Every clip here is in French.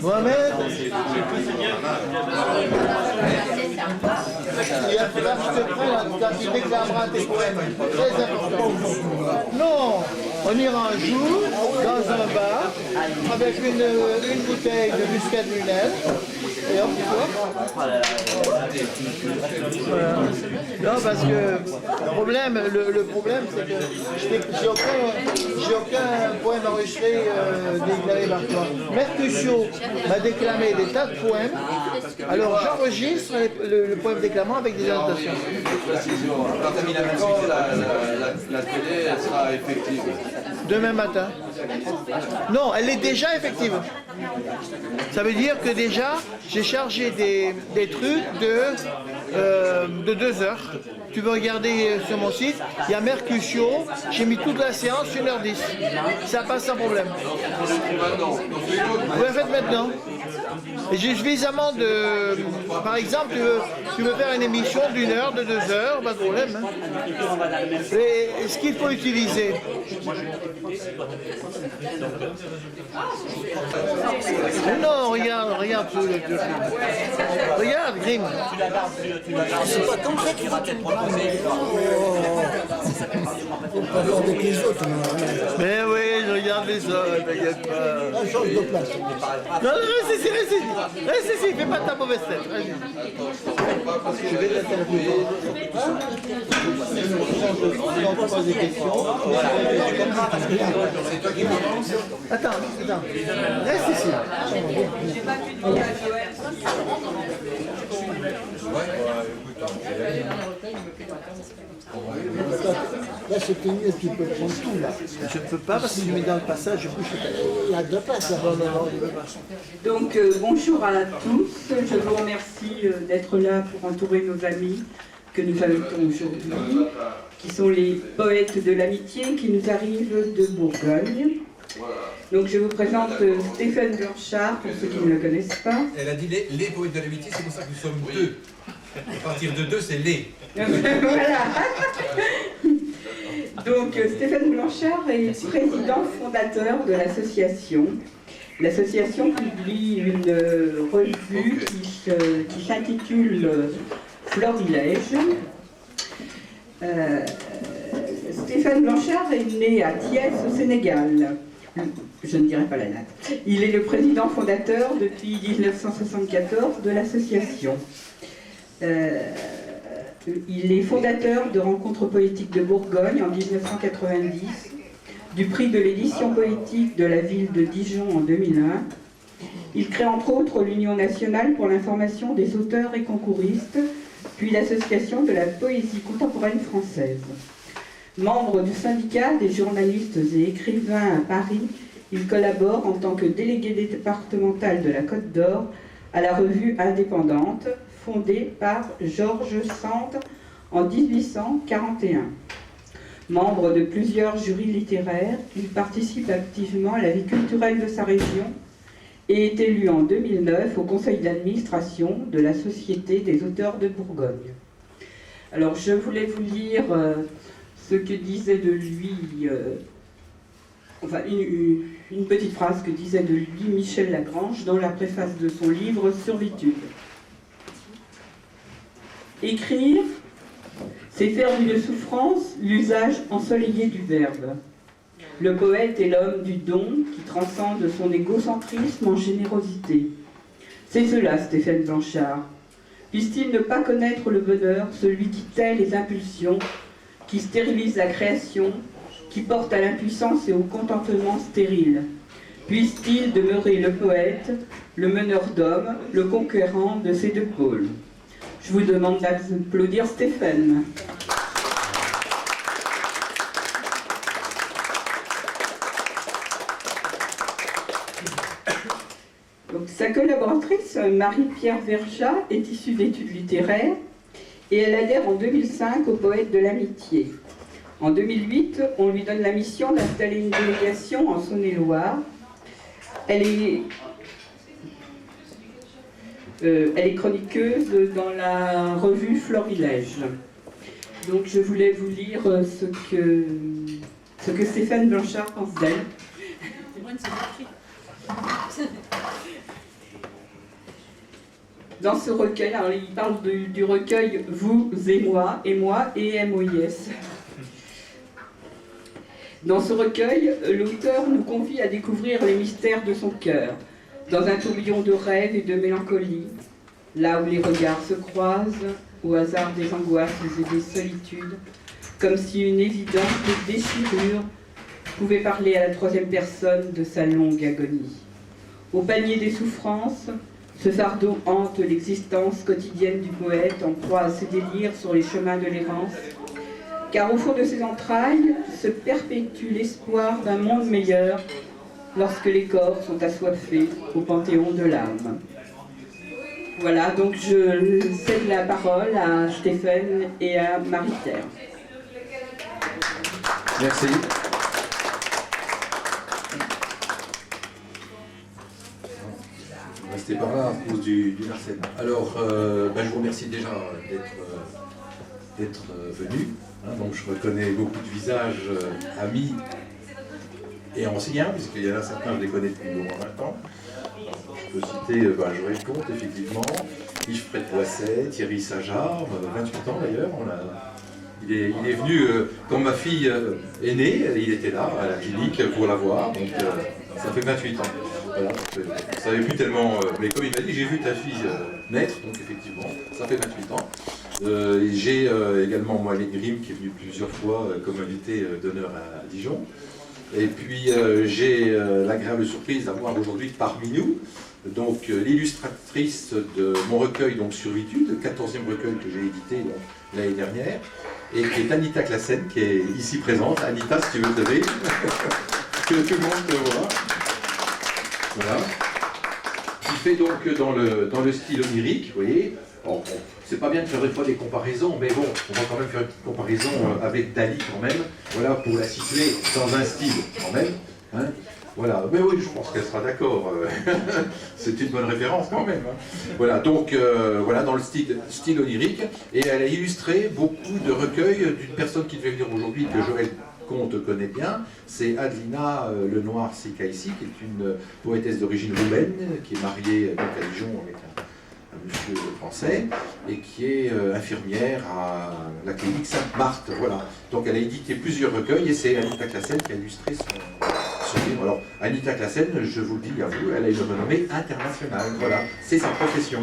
Mohamed, il va falloir que je te prenne quand tu déclameras tes poèmes. Très important. Non, on ira un jour dans un bar avec une bouteille de muscat de Lunel. Et hop, tu vois. Voilà. Non, parce que le problème, c'est que j'ai aucun poème enregistré déclaré par toi. Mercutio m'a déclamé des tas de poèmes, alors j'enregistre le poème déclamant avec des annotations. Quand tu as mis la musique, la télé, elle sera effective. Demain matin. Non, elle est déjà effective. Ça veut dire que déjà, j'ai chargé des trucs de 2 heures. Tu peux regarder sur mon site, il y a Mercutio, j'ai mis toute la séance, 1h10. Ça passe sans problème. Vous le faites maintenant. Et j'ai suffisamment de... Par exemple, tu veux faire une émission d'1 heure, de 2 heures, pas de problème. Hein. Et ce qu'il faut utiliser... Non, regarde tout le film. Regarde, Grimm. C'est pas comme ça qu'il va te proposer. Faut pas faire avec les autres. Mais oui, je regarde les autres, t'inquiète pas. On change de place. Non, reste ici, fais pas ta mauvaise tête. Je vais t'interviewer. On pose des questions. C'est toi qui commences. Attends. Reste ici. J'ai pas pu demander à Joël. Là, c'était mieux, tu peux prendre tout, là. Je ne peux pas parce que je mets dans le passage, je bouge. Il y a 2 places, là. Non, je ne peux pas. Donc bonjour à tous, je vous remercie d'être là pour entourer nos amis que nous invitons aujourd'hui, qui sont les poètes de l'amitié qui nous arrivent de Bourgogne. Donc je vous présente Stéphane Blanchard, pour ceux qui ne le connaissent pas. Elle a dit les poètes de l'amitié, c'est pour ça que nous sommes 2. À partir de 2, c'est les. Voilà. Donc Stéphane Blanchard est président fondateur de l'association. L'association publie une revue qui s'intitule Florilège. Stéphane Blanchard est né à Thiès au Sénégal. Je ne dirai pas la date. Il est le président fondateur depuis 1974 de l'association. Il est fondateur de Rencontres poétiques de Bourgogne en 1990, du prix de l'édition poétique de la ville de Dijon en 2001. Il crée entre autres l'Union nationale pour l'information des auteurs et concouristes, puis l'Association de la poésie contemporaine française. Membre du syndicat des journalistes et écrivains à Paris, il collabore en tant que délégué départemental de la Côte d'Or à la revue indépendante, fondée par Georges Sand en 1841. Membre de plusieurs jurys littéraires, il participe activement à la vie culturelle de sa région et est élu en 2009 au conseil d'administration de la Société des auteurs de Bourgogne. Alors je voulais vous lire ce que disait de lui, une petite phrase que disait de lui Michel Lagrange dans la préface de son livre Survitude. Écrire, c'est faire d'une souffrance l'usage ensoleillé du verbe. Le poète est l'homme du don qui transcende son égocentrisme en générosité. C'est cela, Stéphane Blanchard. Puisse-t-il ne pas connaître le bonheur, celui qui tait les impulsions, qui stérilise la création, qui porte à l'impuissance et au contentement stérile. Puisse-t-il demeurer le poète, le meneur d'hommes, le conquérant de ces 2 pôles. Je vous demande d'applaudir Stéphane. Donc, sa collaboratrice, Marie-Pierre Verja, est issue d'études littéraires et elle adhère en 2005 aux Poètes de l'Amitié. En 2008, on lui donne la mission d'installer une délégation en Saône-et-Loire. Elle est chroniqueuse dans la revue Florilège. Donc je voulais vous lire ce que Stéphane Blanchard pense d'elle. moins c'est écrit. Dans ce recueil, alors il parle du recueil Vous et moi et MOIS. Dans ce recueil, l'auteur nous convie à découvrir les mystères de son cœur, dans un tourbillon de rêves et de mélancolie, là où les regards se croisent, au hasard des angoisses et des solitudes, comme si une évidente déchirure pouvait parler à la troisième personne de sa longue agonie. Au panier des souffrances, ce fardeau hante l'existence quotidienne du poète en proie à ses délires sur les chemins de l'errance, car au fond de ses entrailles se perpétue l'espoir d'un monde meilleur lorsque les corps sont assoiffés au panthéon de l'âme. Voilà, donc je cède la parole à Stéphane et à Marie-Pierre. Merci. Restez par là à cause du harcèlement. Alors, je vous remercie déjà d'être venu. Donc, je reconnais beaucoup de visages amis et anciens, puisqu'il y en a certains, je les connais depuis au moins 20 ans. Je peux citer Joël Comte, effectivement, Yves Poisset, Thierry Sajard, 28 ans d'ailleurs. Il est venu, quand ma fille est née, il était là, à la clinique, pour la voir, donc ça fait 28 ans. Voilà, je ne savais plus tellement, mais comme il m'a dit, j'ai vu ta fille naître, donc effectivement, ça fait 28 ans. J'ai également Mohamed Grim, qui est venu plusieurs fois comme invité d'honneur à Dijon. Et puis j'ai l'agréable surprise d'avoir aujourd'hui parmi nous donc l'illustratrice de mon recueil donc Survitude, le 14e recueil que j'ai édité l'année dernière, et qui est Anita Classen, qui est ici présente. Anita, si tu veux te lever, que tout le monde te voit. Voilà. Qui fait donc dans le style onirique, vous voyez. Bon, c'est pas bien de faire des fois des comparaisons, mais bon, on va quand même faire une petite comparaison avec Dali quand même, voilà, pour la situer dans un style quand même. Hein. Voilà, mais oui, je pense qu'elle sera d'accord. C'est une bonne référence quand même. Hein. Voilà, donc voilà, dans le style onirique, et elle a illustré beaucoup de recueils d'une personne qui devait venir aujourd'hui, que Joël Comte connaît bien, c'est Adelina Lenoir-Sikaïsi, qui est une poétesse d'origine roumaine, qui est mariée donc à Dijon avec un monsieur français, et qui est infirmière à la clinique Sainte-Marthe. Voilà. Donc elle a édité plusieurs recueils, et c'est Anita Classen qui a illustré son livre. Alors, Anita Classen, je vous le dis à vous, elle a une renommée internationale. Voilà, c'est sa profession.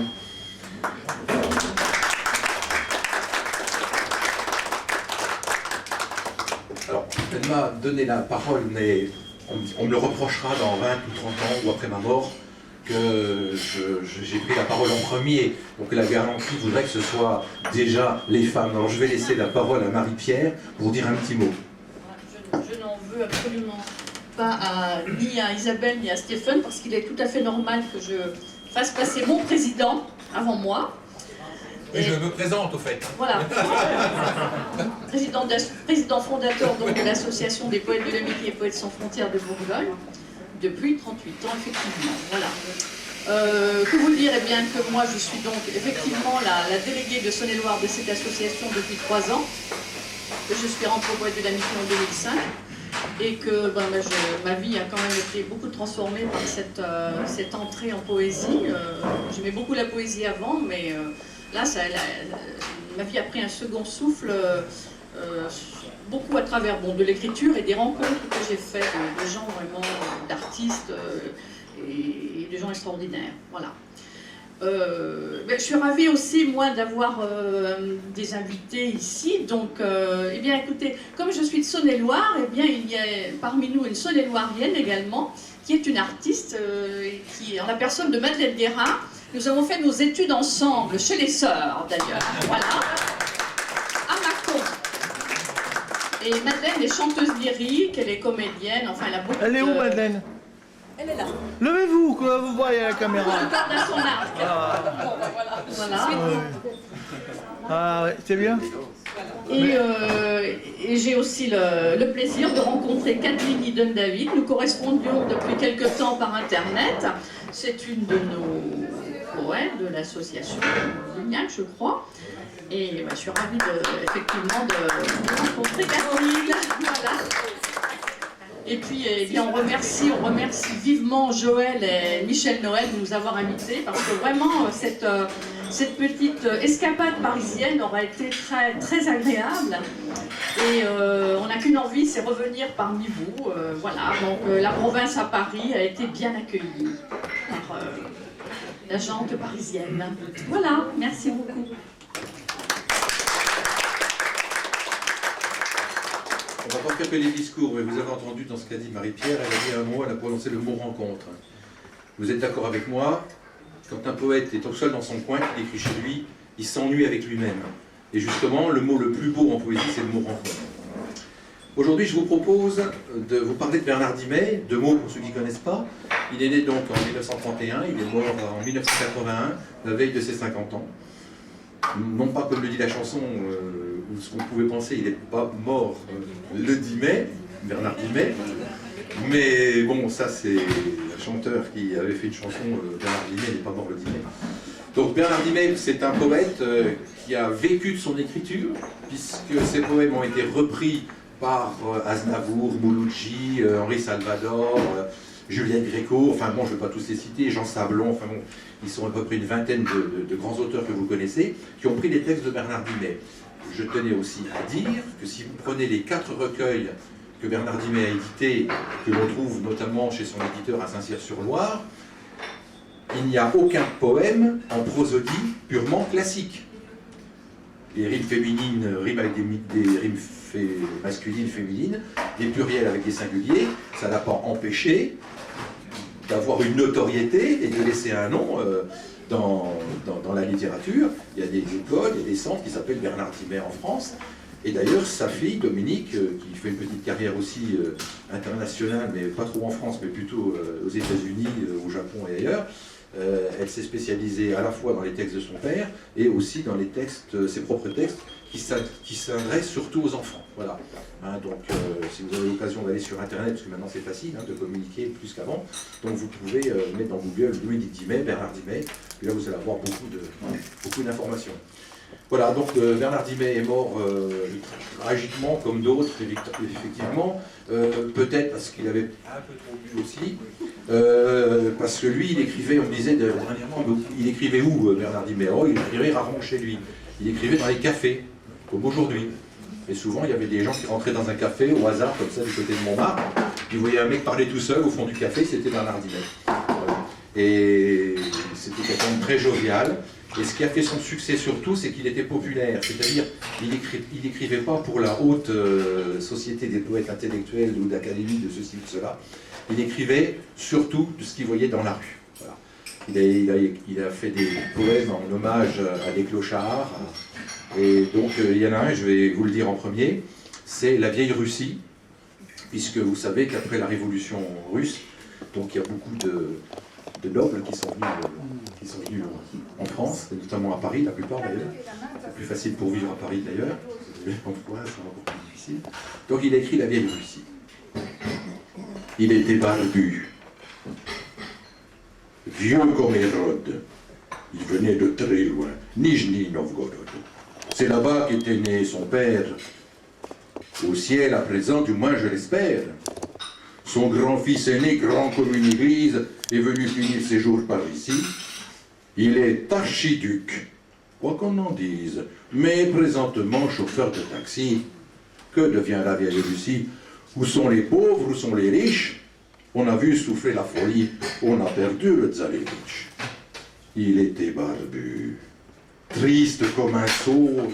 Alors, elle m'a donné la parole, mais on me le reprochera dans 20 ou 30 ans, ou après ma mort, que j'ai pris la parole en premier. Donc la galanterie voudrait que ce soit déjà les femmes. Alors je vais laisser la parole à Marie-Pierre pour dire un petit mot. Je n'en veux absolument pas ni à Isabelle ni à Stéphane, parce qu'il est tout à fait normal que je fasse passer mon président avant moi. Et je me présente au fait. Voilà. président fondateur donc, de l'association des poètes de l'amitié et poètes sans frontières de Bourgogne, depuis 38 ans effectivement. Voilà. Que vous dire, eh bien que moi je suis donc effectivement la déléguée de Saône-et-Loire de cette association depuis 3 ans, que je suis rentrée au poète de l'amitié en 2005, et que ma vie a quand même été beaucoup transformée par cette entrée en poésie. J'aimais beaucoup la poésie avant, mais là ma vie a pris un second souffle, beaucoup à travers de l'écriture et des rencontres que j'ai faites de gens vraiment, d'artistes et de gens extraordinaires. Voilà. Je suis ravie aussi, moi, d'avoir des invités ici. Donc, eh bien, écoutez, comme je suis de Saône-et-Loire, eh bien, il y a parmi nous une Saône-et-Loirienne également, qui est une artiste, en la personne de Madeleine Guérin. Nous avons fait nos études ensemble, chez les sœurs, d'ailleurs. Voilà. À Mâcon. Et Madeleine est chanteuse lyrique, elle est comédienne, enfin, elle a beaucoup de... Elle est où, Madeleine? Elle est là. Levez-vous, que vous voyez à la caméra. Elle garde à son arc. Bon, voilà. Ah ouais, c'est bien. Et j'ai aussi le plaisir de rencontrer Kathleen Iden-David. Nous correspondions depuis quelque temps par Internet. C'est une de nos poètes de l'association Lignac, je crois. Et je suis ravie effectivement de rencontrer Kathleen. Voilà. Et puis, eh bien, on remercie vivement Joël et Michel Noël de nous avoir invités, parce que vraiment, cette petite escapade parisienne aura été très, très agréable. Et on n'a qu'une envie, c'est revenir parmi vous. Voilà, donc la province à Paris a été bien accueillie par la gente parisienne. Voilà, merci beaucoup. On va pas faire que les discours, mais vous avez entendu dans ce qu'a dit Marie-Pierre, elle a dit un mot, elle a prononcé le mot rencontre. Vous êtes d'accord avec moi? Quand un poète est tout seul dans son coin, qu'il écrit chez lui, il s'ennuie avec lui-même. Et justement, le mot le plus beau en poésie, c'est le mot rencontre. Aujourd'hui, je vous propose de vous parler de Bernard Dimet, deux mots pour ceux qui ne connaissent pas. Il est né donc en 1931, il est mort en 1981, la veille de ses 50 ans. Non pas comme le dit la chanson, ou ce qu'on pouvait penser, il n'est pas mort le 10 mai, Bernard Dimet. Mais bon, ça c'est un chanteur qui avait fait une chanson, Bernard Dimet n'est pas mort le 10 mai. Donc Bernard Dimet, c'est un poète qui a vécu de son écriture, puisque ses poèmes ont été repris par Aznavour, Mouloudji, Henri Salvador, Juliette Gréco, enfin bon, je ne vais pas tous les citer, Jean Sablon, enfin bon, ils sont à peu près une vingtaine de grands auteurs que vous connaissez, qui ont pris les textes de Bernard Dimet. Je tenais aussi à dire que si vous prenez les 4 recueils que Bernard Dimet a édités, que l'on trouve notamment chez son éditeur à Saint-Cyr-sur-Loire, il n'y a aucun poème en prosodie purement classique. Les rimes féminines riment avec des rimes masculines, féminines, des pluriels avec des singuliers, ça n'a pas empêché d'avoir une notoriété et de laisser un nom dans la littérature. Il y a des écoles, il y a des centres qui s'appellent Bernard Dimet en France. Et d'ailleurs, sa fille, Dominique, qui fait une petite carrière aussi internationale, mais pas trop en France, mais plutôt aux États-Unis, au Japon et ailleurs, elle s'est spécialisée à la fois dans les textes de son père et aussi dans les textes, ses propres textes, qui s'adressent surtout aux enfants. Voilà. Hein, donc, si vous avez l'occasion d'aller sur Internet, parce que maintenant c'est facile de communiquer plus qu'avant, donc vous pouvez mettre dans Google Louis Dimet, Bernard Dimet, et là vous allez avoir beaucoup d'informations. Voilà, donc Bernard Dimet est mort tragiquement, comme d'autres, effectivement, peut-être parce qu'il avait un peu trop bu aussi, parce que lui, il écrivait, on me disait dernièrement, il écrivait où Bernard Dimet? Oh, il écrivait rarement chez lui, il écrivait dans les cafés, comme aujourd'hui. Et souvent, il y avait des gens qui rentraient dans un café au hasard, comme ça, du côté de Montmartre, ils voyaient un mec parler tout seul au fond du café, c'était Bernard Dimet. Voilà. Et c'était quelqu'un de très jovial. Et ce qui a fait son succès surtout, c'est qu'il était populaire, c'est-à-dire il n'écrivait pas pour la haute société des poètes intellectuels ou d'académie de ceci ou de cela, il écrivait surtout de ce qu'il voyait dans la rue. Voilà. Il a fait des poèmes en hommage à des clochards, et donc il y en a un, je vais vous le dire en premier, c'est La vieille Russie, puisque vous savez qu'après la révolution russe, donc il y a beaucoup de nobles qui sont venus en France, et notamment à Paris, la plupart d'ailleurs. C'est plus facile pour vivre à Paris d'ailleurs, l'emploi c'est encore plus difficile. Donc il a écrit La vieille Russie. Il était barbu, vieux comme Hérode. Il venait de très loin, Nijni Novgorod. C'est là-bas qu'était né son père. Au ciel à présent, du moins je l'espère. Son grand-fils aîné, grand comme une église, est venu finir ses jours par ici. Il est archiduc, quoi qu'on en dise, mais présentement chauffeur de taxi. Que devient la vieille Russie? Où sont les pauvres, où sont les riches? On a vu souffler la folie, on a perdu le Tsarevitch. Il était barbu, triste comme un sourd,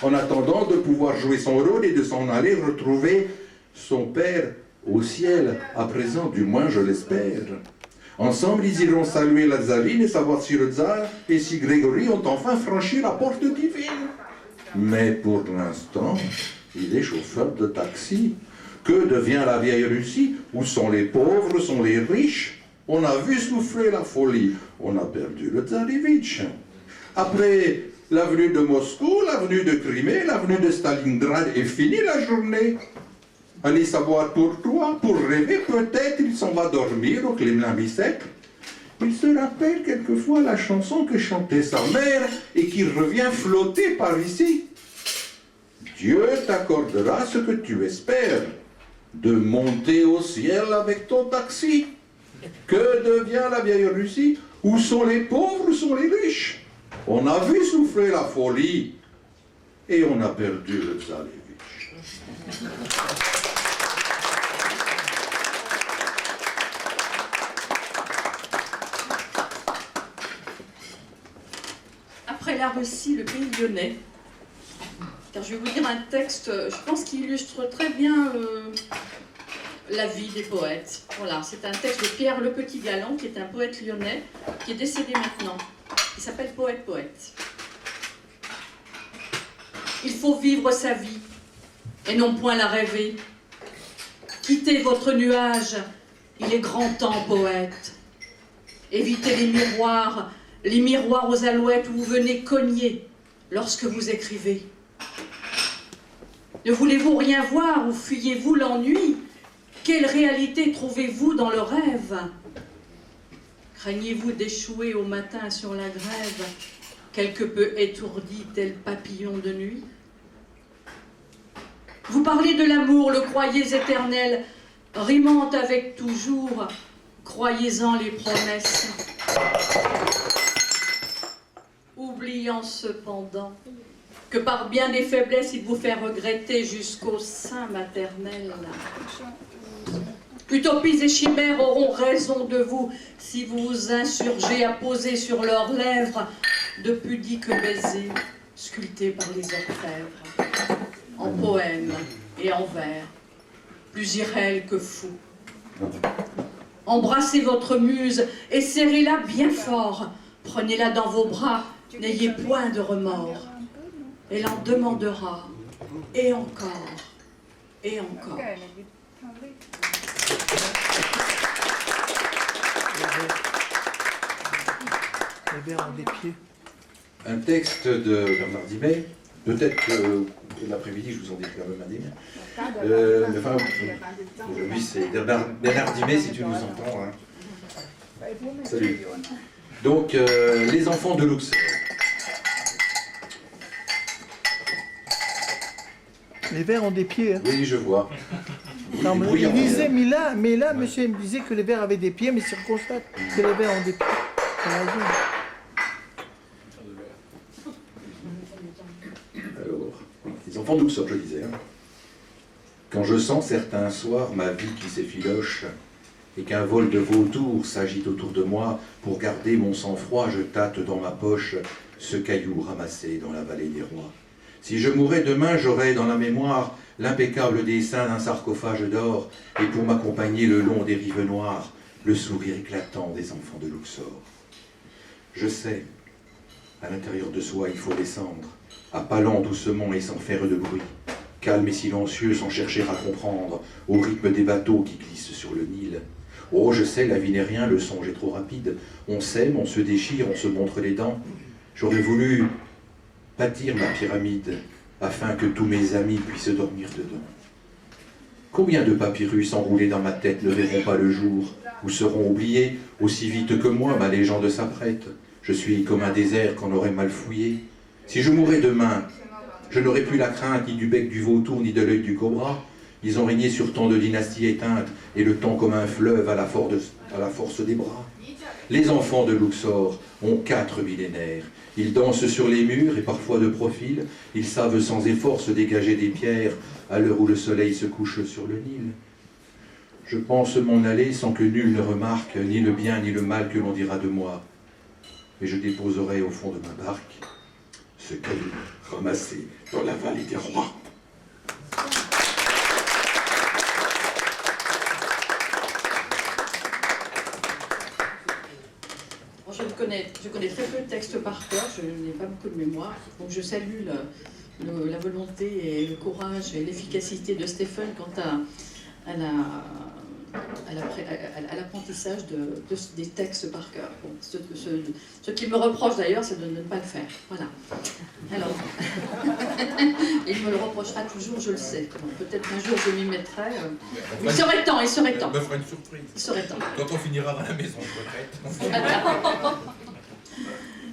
en attendant de pouvoir jouer son rôle et de s'en aller retrouver son père au ciel, à présent, du moins je l'espère. Ensemble, ils iront saluer la tsarine et savoir si le tsar et si Grégory ont enfin franchi la porte divine. Mais pour l'instant, il est chauffeur de taxi. Que devient la vieille Russie? Où sont les pauvres, où sont les riches? On a vu souffler la folie, on a perdu le Tsarevitch. Après l'avenue de Moscou, l'avenue de Crimée, l'avenue de Stalingrad, est finie la journée. Allez savoir pourquoi, pour rêver, peut-être il s'en va dormir au Kremlin-Bicêtre. Il se rappelle quelquefois la chanson que chantait sa mère et qui revient flotter par ici. Dieu t'accordera ce que tu espères. de monter au ciel avec ton taxi. Que devient la vieille Lucie? Où sont les pauvres, où sont les riches? On a vu souffler la folie et on a perdu le Tsarevitch. Après la Russie, le pays lyonnais. Car je vais vous dire un texte, je pense qu'il illustre très bien la vie des poètes. Voilà, c'est un texte de Pierre Le Petit Galland, qui est un poète lyonnais, qui est décédé maintenant. Il s'appelle Poète, poète. Il faut vivre sa vie, et non point la rêver. Quittez votre nuage, il est grand temps, poète. Évitez les miroirs aux alouettes où vous venez cogner lorsque vous écrivez. Ne voulez-vous rien voir ou fuyez-vous l'ennui? Quelle réalité trouvez-vous dans le rêve? Craignez-vous d'échouer au matin sur la grève, quelque peu étourdi tel papillon de nuit? Vous parlez de l'amour, le croyez éternel, rimant avec toujours, croyez-en les promesses. Oubliant cependant que par bien des faiblesses, il vous fait regretter jusqu'au sein maternel. Utopies et chimères auront raison de vous si vous vous insurgez à poser sur leurs lèvres de pudiques baisers sculptés par les orfèvres, en poèmes et en vers, plus irréels que fous. Embrassez votre muse et serrez-la bien fort, prenez-la dans vos bras, n'ayez point de remords. Elle en demandera, et encore, et encore. Les vers ont des pieds. Un texte de Bernard Dimet, peut-être que l'après-midi je vous en dirai quand même un des miens. Enfin, aujourd'hui c'est Bernard Dimet si tu nous entends. Hein. Salut. Donc, les enfants de Luxor. Les vers ont des pieds. Hein. Oui, je vois. Non, mais il disait, hein. mais là, monsieur me disait que les vers avaient des pieds, mais c'est constate que les vers ont des pieds. Alors, les enfants de Luxor, je disais. Hein. Quand je sens certains soirs ma vie qui s'effiloche, et qu'un vol de vautours s'agite autour de moi, pour garder mon sang-froid, je tâte dans ma poche ce caillou ramassé dans la vallée des rois. Si je mourais demain, j'aurais dans la mémoire l'impeccable dessin d'un sarcophage d'or, et pour m'accompagner le long des rives noires, le sourire éclatant des enfants de Luxor. Je sais, à l'intérieur de soi, il faut descendre, à pas lents doucement et sans faire de bruit, calme et silencieux sans chercher à comprendre, au rythme des bateaux qui glissent sur le Nil. Oh, je sais, la vie n'est rien, le songe est trop rapide. On s'aime, on se déchire, on se montre les dents. J'aurais voulu bâtir ma pyramide, afin que tous mes amis puissent dormir dedans. Combien de papyrus enroulés dans ma tête ne verront pas le jour, ou seront oubliés aussi vite que moi, ma légende s'apprête. Je suis comme un désert qu'on aurait mal fouillé. Si je mourais demain, je n'aurais plus la crainte ni du bec du vautour, ni de l'œil du cobra. Ils ont régné sur tant de dynasties éteintes, et le temps comme un fleuve à la force des bras. Les enfants de Luxor ont 4 millénaires. Ils dansent sur les murs, et parfois de profil. Ils savent sans effort se dégager des pierres, à l'heure où le soleil se couche sur le Nil. Je pense m'en aller sans que nul ne remarque, ni le bien ni le mal que l'on dira de moi. Mais je déposerai au fond de ma barque ce caillou ramassé dans la vallée des rois. Je connais très peu de textes par cœur, je n'ai pas beaucoup de mémoire, donc je salue la volonté et le courage et l'efficacité de Stéphane quant à l'apprentissage des textes par cœur. Bon, ce qu'il me reproche d'ailleurs, c'est de ne pas le faire. Voilà. Alors, il me le reprochera toujours, je le sais. Peut-être qu'un jour je m'y mettrai. Il serait temps, il serait temps. On me fera une surprise. Il serait temps. Quand on finira dans la maison de retraite.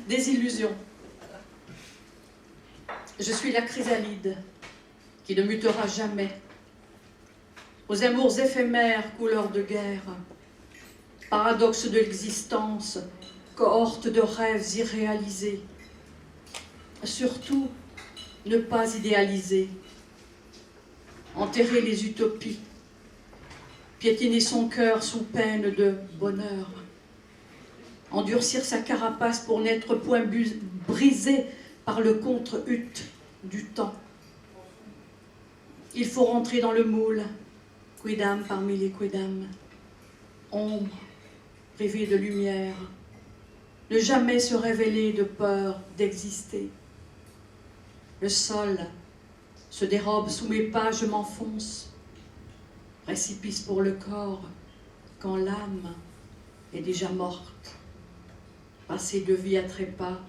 Des illusions. Je suis la chrysalide qui ne mutera jamais. aux amours éphémères, couleur de guerre, paradoxe de l'existence, cohorte de rêves irréalisés. Surtout, ne pas idéaliser, enterrer les utopies, piétiner son cœur sous peine de bonheur, endurcir sa carapace pour n'être point brisé par le contre-hute du temps. Il faut rentrer dans le moule, quidam parmi les quidam, ombre, privée de lumière, ne jamais se révéler de peur d'exister. Le sol se dérobe sous mes pas, je m'enfonce, précipice pour le corps, quand l'âme est déjà morte, passée de vie à trépas,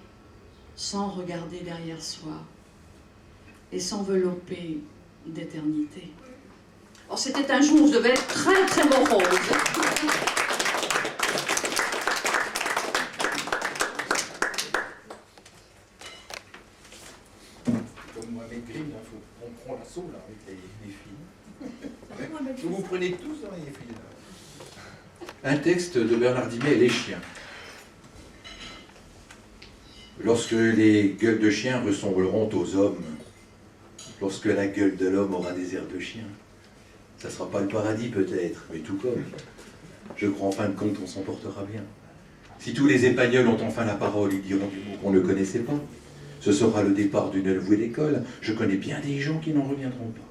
sans regarder derrière soi, et s'envelopper d'éternité. Or, c'était un jour où je devais être très très morose. Comme Mohamed Grimm, on prend l'assaut là avec les filles. Vous prenez tous hein, les filles. Là. Un texte de Bernard Dimet, Les chiens. Lorsque les gueules de chiens ressembleront aux hommes, lorsque la gueule de l'homme aura des airs de chien, ça ne sera pas le paradis peut-être, mais tout comme. Je crois en fin de compte on s'en portera bien. Si tous les Espagnols ont enfin la parole, ils diront du mot qu'on ne connaissait pas. Ce sera le départ d'une nouvelle école. Je connais bien des gens qui n'en reviendront pas.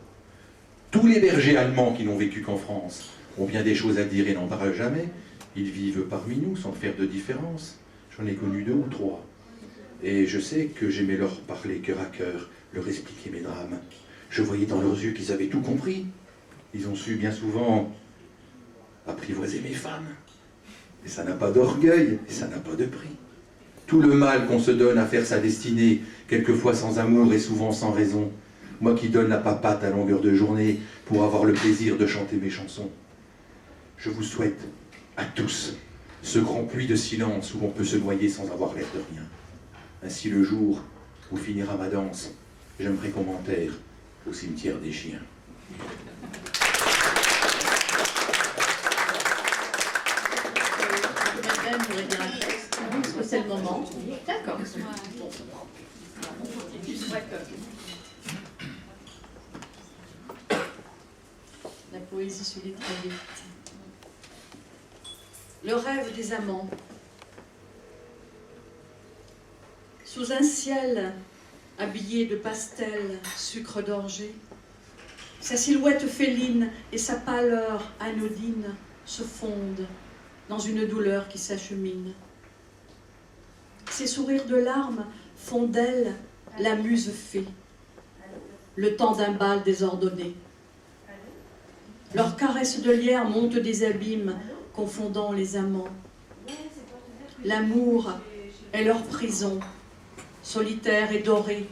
Tous les bergers allemands qui n'ont vécu qu'en France ont bien des choses à dire et n'en parlent jamais. Ils vivent parmi nous sans faire de différence. J'en ai connu 2 ou 3. Et je sais que j'aimais leur parler cœur à cœur, leur expliquer mes drames. Je voyais dans leurs yeux qu'ils avaient tout compris. Ils ont su bien souvent apprivoiser mes femmes. Et ça n'a pas d'orgueil, et ça n'a pas de prix. Tout le mal qu'on se donne à faire sa destinée, quelquefois sans amour et souvent sans raison. Moi qui donne la papate à longueur de journée pour avoir le plaisir de chanter mes chansons. Je vous souhaite à tous ce grand puits de silence où on peut se noyer sans avoir l'air de rien. Ainsi le jour où finira ma danse, j'aimerais qu'on m'enterre au cimetière des chiens. Madame, vous voulez dire un texte? Est-ce que c'est le moment? D'accord. La poésie se lit très vite. Le rêve des amants. Sous un ciel habillé de pastel, sucre d'orgeat, sa silhouette féline et sa pâleur anodine se fondent dans une douleur qui s'achemine. Ses sourires de larmes font d'elle la muse fée, le temps d'un bal désordonné. Leurs caresses de lierre montent des abîmes, confondant les amants. L'amour est leur prison, solitaire et dorée,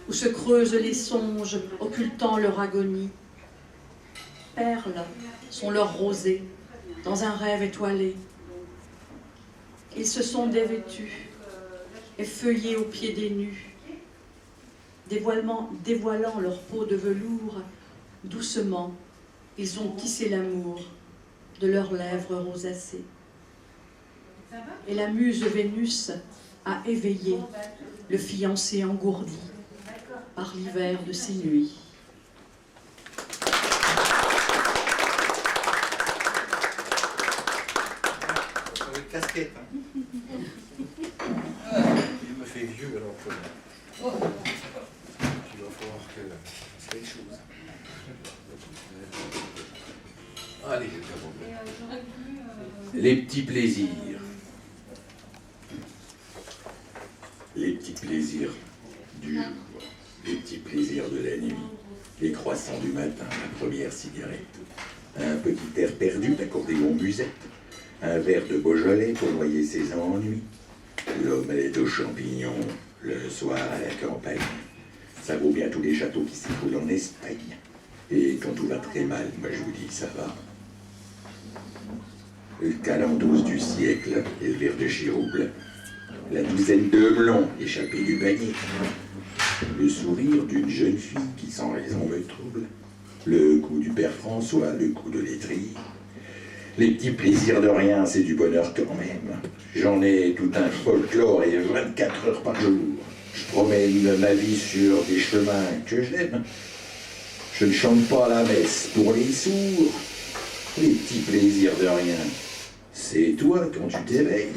où se creusent les songes, occultant leur agonie. Perles sont leurs rosées, dans un rêve étoilé. Ils se sont dévêtus, effeuillés aux pieds des nus, dévoilant leur peau de velours, doucement, ils ont tissé l'amour de leurs lèvres rosacées. Et la muse Vénus a éveillé le fiancé engourdi par l'hiver de ses nuits. Avec casquette. Hein. Il me fait vieux alors que... Il va falloir que c'est quelque chose. Allez, les petits plaisirs. Les petits plaisirs du jour, les petits plaisirs de la nuit, les croissants du matin, la première cigarette, un petit air perdu d'accordéon musette, un verre de Beaujolais pour noyer ses ennuis, l'omelette aux champignons, le soir à la campagne. Ça vaut bien tous les châteaux qui s'écoulent en Espagne. Et quand tout va très mal, moi je vous dis, ça va. Le calendos du siècle et le verre de chirouble, la douzaine de melons échappés du panier, le sourire d'une jeune fille qui sans raison me trouble, le coup du père François, le coup de laiterie. Les petits plaisirs de rien, c'est du bonheur quand même. J'en ai tout un folklore et 24 heures par jour. Je promène ma vie sur des chemins que j'aime. Je ne chante pas la messe pour les sourds. Les petits plaisirs de rien, c'est toi quand tu t'éveilles.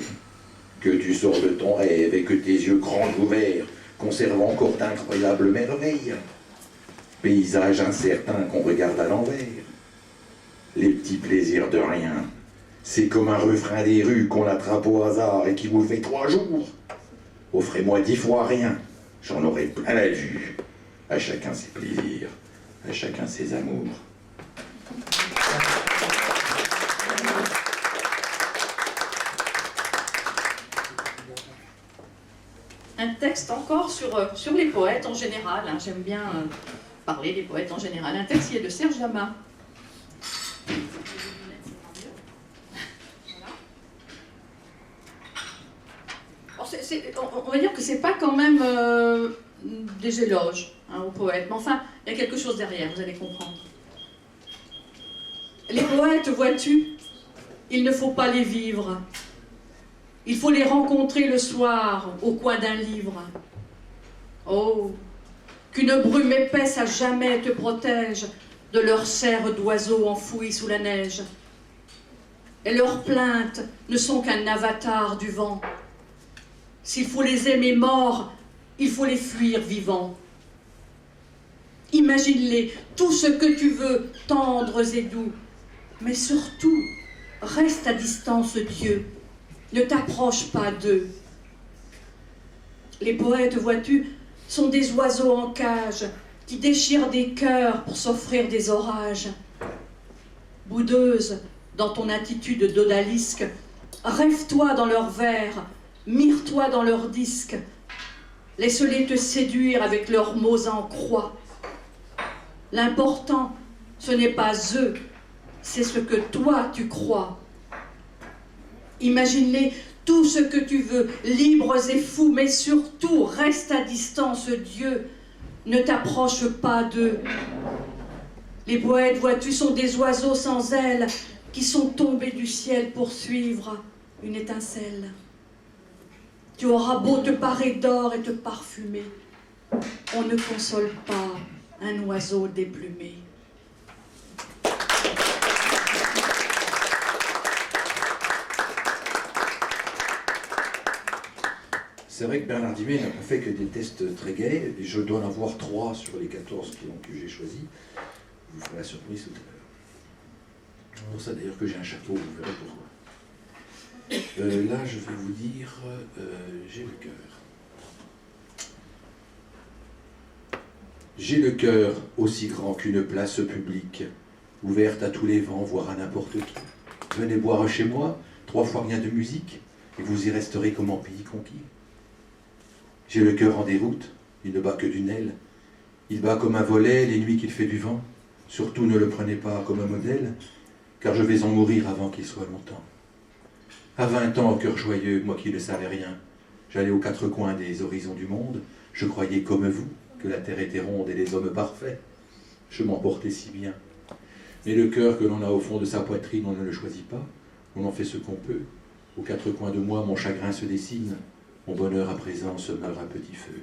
Que tu sors de ton rêve et que tes yeux grands ouverts conservent encore d'incroyables merveilles. Paysage incertain qu'on regarde à l'envers. Les petits plaisirs de rien, c'est comme un refrain des rues qu'on attrape au hasard et qui vous fait 3 jours. Offrez-moi 10 fois rien, j'en aurai plein la vue. À chacun ses plaisirs, à chacun ses amours. Un texte encore sur les poètes en général, hein. J'aime bien parler des poètes en général. Un texte qui est de Serge Lama. On va dire que c'est pas quand même des éloges, hein, aux poètes, mais enfin, il y a quelque chose derrière, vous allez comprendre. Les poètes, vois-tu, il ne faut pas les vivre. Il faut les rencontrer le soir, au coin d'un livre. Oh, qu'une brume épaisse à jamais te protège de leurs serres d'oiseaux enfouis sous la neige. Et leurs plaintes ne sont qu'un avatar du vent. S'il faut les aimer morts, il faut les fuir vivants. Imagine-les, tout ce que tu veux, tendres et doux. Mais surtout, reste à distance, Dieu. Ne t'approche pas d'eux. Les poètes, vois-tu, sont des oiseaux en cage qui déchirent des cœurs pour s'offrir des orages. Boudeuse, dans ton attitude d'odalisque, rêve-toi dans leurs vers, mire-toi dans leurs disques, laisse-les te séduire avec leurs mots en croix. L'important, ce n'est pas eux, c'est ce que toi tu crois. Imagine-les tout ce que tu veux, libres et fous, mais surtout reste à distance, Dieu, ne t'approche pas d'eux. Les poètes, vois-tu, sont des oiseaux sans ailes qui sont tombés du ciel pour suivre une étincelle. Tu auras beau te parer d'or et te parfumer, on ne console pas un oiseau déplumé. C'est vrai que Bernard Dimet n'a pas fait que des tests très gais, et je dois en avoir 3 sur les 14 que j'ai choisis. Je vous ferai la surprise tout à l'heure. C'est pour ça d'ailleurs que j'ai un chapeau, vous verrez pourquoi. Là, je vais vous dire, j'ai le cœur. J'ai le cœur aussi grand qu'une place publique, ouverte à tous les vents, voire à n'importe qui. Venez boire chez moi, 3 fois rien de musique, et vous y resterez comme en pays conquis. J'ai le cœur en déroute, il ne bat que d'une aile. Il bat comme un volet les nuits qu'il fait du vent. Surtout ne le prenez pas comme un modèle, car je vais en mourir avant qu'il soit longtemps. À 20 ans, au cœur joyeux, moi qui ne savais rien, j'allais aux 4 coins des horizons du monde, je croyais comme vous que la terre était ronde et les hommes parfaits. Je m'emportais si bien. Mais le cœur que l'on a au fond de sa poitrine, on ne le choisit pas, on en fait ce qu'on peut. Aux 4 coins de moi, mon chagrin se dessine, mon bonheur à présent se meurt à petit feu.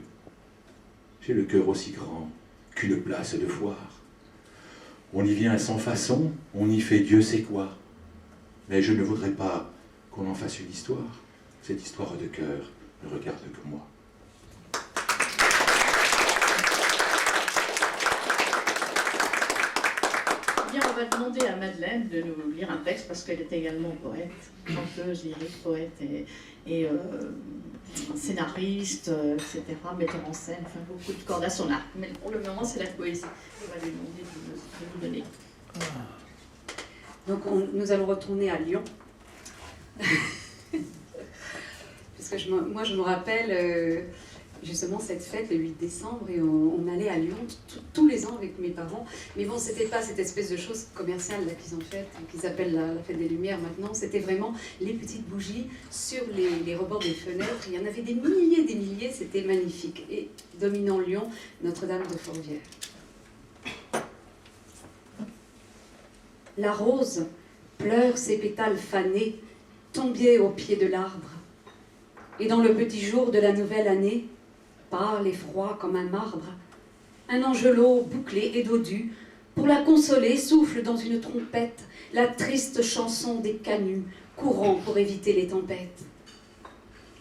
J'ai le cœur aussi grand qu'une place de foire. On y vient sans façon, on y fait Dieu sait quoi. Mais je ne voudrais pas qu'on en fasse une histoire. Cette histoire de cœur ne regarde que moi. Bien, on va demander à Madeleine de nous lire un texte parce qu'elle est également poète, chanteuse, lyrique, poète et scénariste, etc., metteur en scène, enfin beaucoup de cordes à son arc. Mais pour le moment, c'est la poésie. On va lui demander de nous donner. Donc nous allons retourner à Lyon. Parce que moi je me rappelle justement cette fête le 8 décembre et on allait à Lyon tous les ans avec mes parents. Mais bon, c'était pas cette espèce de chose commerciale là qu'ils ont faite, qu'ils appellent la fête des Lumières maintenant. C'était vraiment les petites bougies sur les rebords des fenêtres. Il y en avait des milliers, c'était magnifique. Et dominant Lyon, Notre-Dame de Fourvière. La rose pleure ses pétales fanés, tombés au pied de l'arbre. Et dans le petit jour de la nouvelle année, pâle et froid comme un marbre, un angelot bouclé et dodu, pour la consoler, souffle dans une trompette la triste chanson des canuts, courant pour éviter les tempêtes.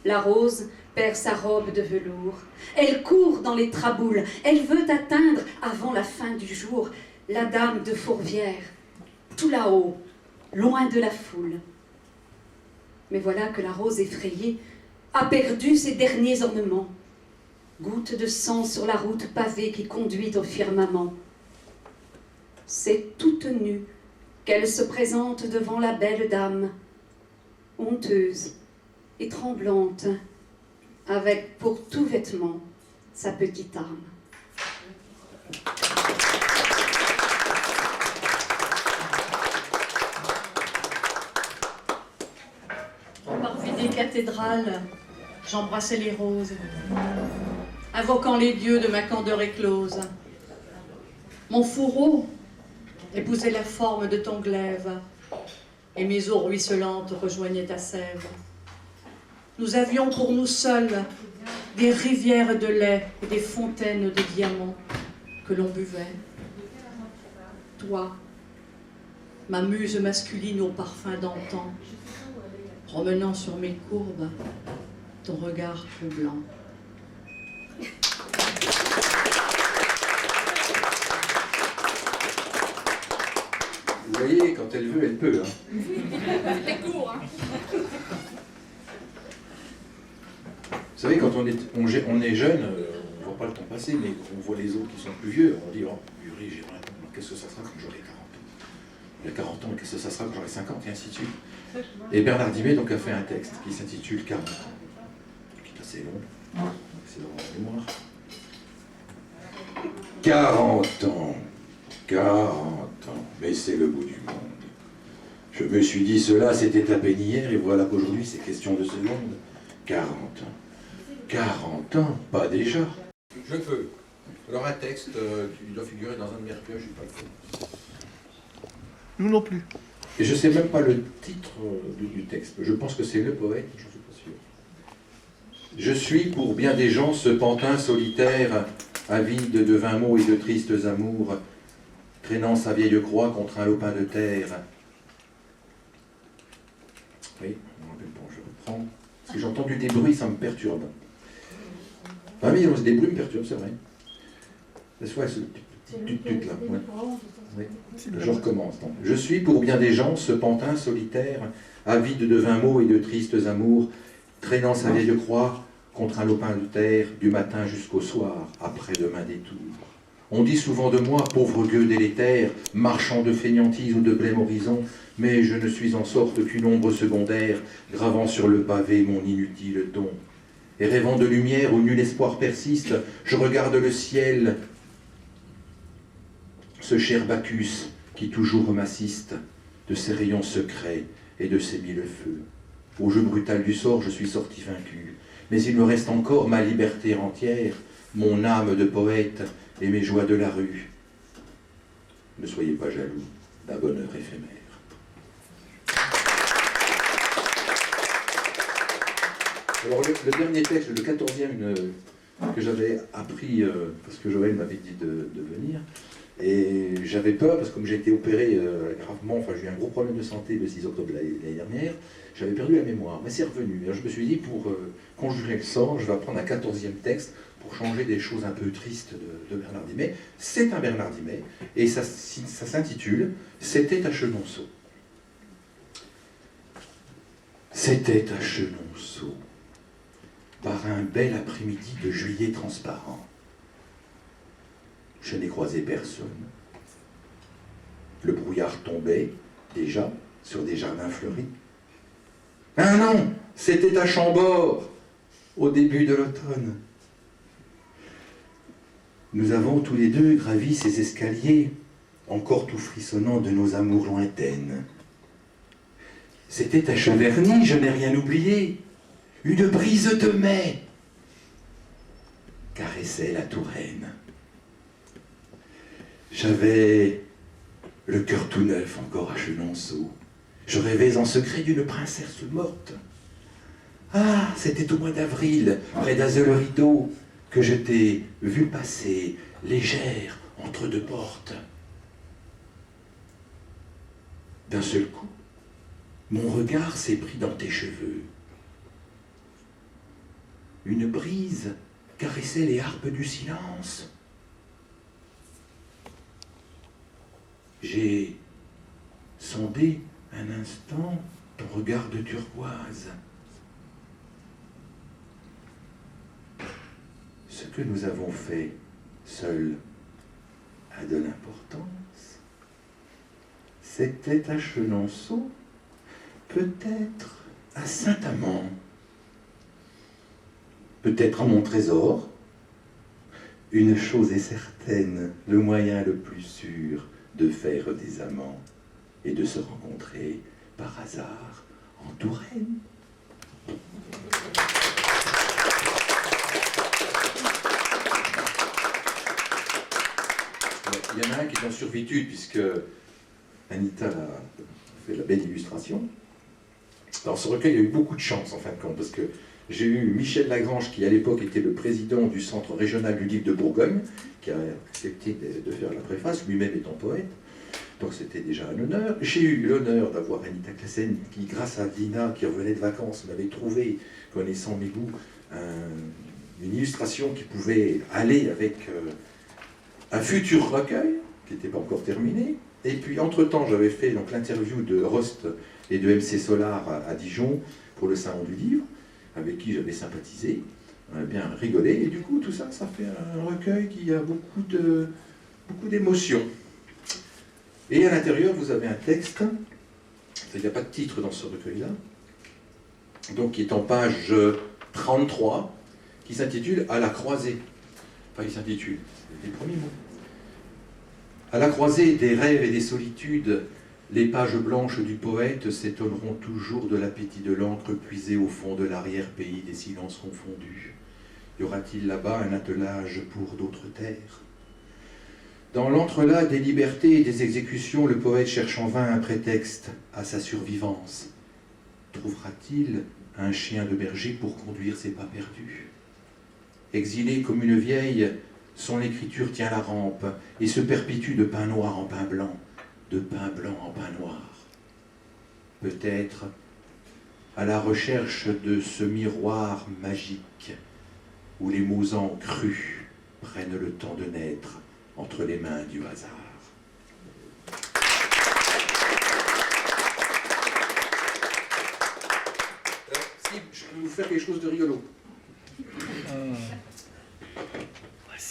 La rose perd sa robe de velours, elle court dans les traboules, elle veut atteindre, avant la fin du jour, la dame de Fourvière, tout là-haut, loin de la foule. Mais voilà que la rose effrayée a perdu ses derniers ornements, goutte de sang sur la route pavée qui conduit au firmament. C'est toute nue qu'elle se présente devant la belle dame, honteuse et tremblante, avec pour tout vêtement sa petite âme. Au parvis des cathédrales, j'embrassais les roses, invoquant les dieux de ma candeur éclose. Mon fourreau épousait la forme de ton glaive, et mes eaux ruisselantes rejoignaient ta sève. Nous avions pour nous seuls des rivières de lait et des fontaines de diamants que l'on buvait. Toi, ma muse masculine au parfum d'antan, promenant sur mes courbes ton regard troublant. Vous voyez, quand elle veut, elle peut. Hein. C'est court, hein. Vous savez, quand on est jeune, on ne voit pas le temps passer, mais on voit les autres qui sont plus vieux, on dit, oh, purée, j'ai 20 ans, qu'est-ce que ça sera quand j'aurai 40 ans? J'ai 40 ans, qu'est-ce que ça sera quand j'aurai 50, et ainsi de suite. Et Bernard Dimet donc, a fait un texte qui s'intitule 40 ans, qui est assez long, c'est dans la mémoire. 40 ans, 40 ans, mais c'est le bout du monde. Je me suis dit, cela c'était à peine hier, et voilà qu'aujourd'hui c'est question de secondes. 40 ans. 40 ans, pas déjà. Je peux. Alors un texte qui doit figurer dans un de mes recueils, je n'ai pas le fond. Nous non plus. Et je ne sais même pas le titre du texte. Je pense que c'est le poète, je ne suis pas sûr. Je suis pour bien des gens ce pantin solitaire, avide de vains mots et de tristes amours, traînant sa vieille croix contre un lopin de terre. Oui, je reprends. Parce que j'ai entendu des bruits, ça me perturbe. Ah oui, des bruits me perturbent, c'est vrai. C'est ouais, ce tut là. Ouais. Oui. Je recommence. Donc. Je suis pour bien des gens ce pantin solitaire, avide de vains mots et de tristes amours, traînant sa vieille croix contre un lopin de terre du matin jusqu'au soir, après demain détour. On dit souvent de moi, pauvre gueux délétère, marchand de fainéantise ou de blême horizon, mais je ne suis en sorte qu'une ombre secondaire, gravant sur le pavé mon inutile don. Et rêvant de lumière où nul espoir persiste, je regarde le ciel, ce cher Bacchus qui toujours m'assiste, de ses rayons secrets et de ses mille feux. Au jeu brutal du sort, je suis sorti vaincu, mais il me reste encore ma liberté entière, mon âme de poète et mes joies de la rue. Ne soyez pas jaloux d'un bonheur éphémère. Alors le dernier texte, le 14e que j'avais appris, parce que Joël m'avait dit de venir, et j'avais peur, parce que comme j'ai été opéré gravement, enfin j'ai eu un gros problème de santé le 6 octobre l'année dernière, j'avais perdu la mémoire, mais c'est revenu. Alors je me suis dit, pour conjurer le sort, je vais apprendre un 14e texte pour changer des choses un peu tristes de Bernard Dimet. C'est un Bernard Dimet, et ça s'intitule « C'était à Chenonceau ». C'était à Chenonceau, par un bel après-midi de juillet transparent. Je n'ai croisé personne. Le brouillard tombait, déjà, sur des jardins fleuris. Ah non, c'était à Chambord, au début de l'automne. Nous avons tous les deux gravi ces escaliers, encore tout frissonnant de nos amours lointaines. C'était à Cheverny, je n'ai rien oublié. Une brise de mai caressait la Touraine. J'avais le cœur tout neuf encore à Chenonceau. Je rêvais en secret d'une princesse morte. Ah, c'était au mois d'avril, près d'Azel-le-Rideau, que je t'ai vue passer, légère, entre deux portes. D'un seul coup, mon regard s'est pris dans tes cheveux. Une brise caressait les harpes du silence. J'ai sondé un instant ton regard de turquoise. Ce que nous avons fait seul a de l'importance. C'était à Chenonceau, peut-être à Saint-Amand, peut-être à mon trésor. Une chose est certaine, le moyen le plus sûr de faire des amants et de se rencontrer par hasard en Touraine. Il y en a un qui est en survitude, puisque Anita a fait la belle illustration. Dans ce recueil, il y a eu beaucoup de chance, en fin de compte, parce que j'ai eu Michel Lagrange, qui à l'époque était le président du Centre régional du livre de Bourgogne, qui a accepté de faire la préface, lui-même étant poète. Donc c'était déjà un honneur. J'ai eu l'honneur d'avoir Anita Classen, qui, grâce à Dina, qui revenait de vacances, m'avait trouvé, connaissant mes goûts, une illustration qui pouvait aller avec un futur recueil, qui n'était pas encore terminé. Et puis, entre-temps, j'avais fait l'interview de Rost et de MC Solar à Dijon pour le Salon du Livre, avec qui j'avais sympathisé. On a bien rigolé. Et du coup, tout ça, ça fait un recueil qui a beaucoup d'émotions. Et à l'intérieur, vous avez un texte. Il n'y a pas de titre dans ce recueil-là. Donc, qui est en page 33, qui s'intitule « À la croisée ». Enfin, il s'intitule, c'est les premiers mots. À la croisée des rêves et des solitudes, les pages blanches du poète s'étonneront toujours de l'appétit de l'encre puisée au fond de l'arrière-pays des silences confondus. Y aura-t-il là-bas un attelage pour d'autres terres? Dans l'entrelac des libertés et des exécutions, le poète cherche en vain un prétexte à sa survivance. Trouvera-t-il un chien de berger pour conduire ses pas perdus? Exilé comme une vieille, son écriture tient la rampe et se perpétue de pain noir en pain blanc, de pain blanc en pain noir. Peut-être à la recherche de ce miroir magique où les mots encrus prennent le temps de naître entre les mains du hasard. Si je peux vous faire quelque chose de rigolo.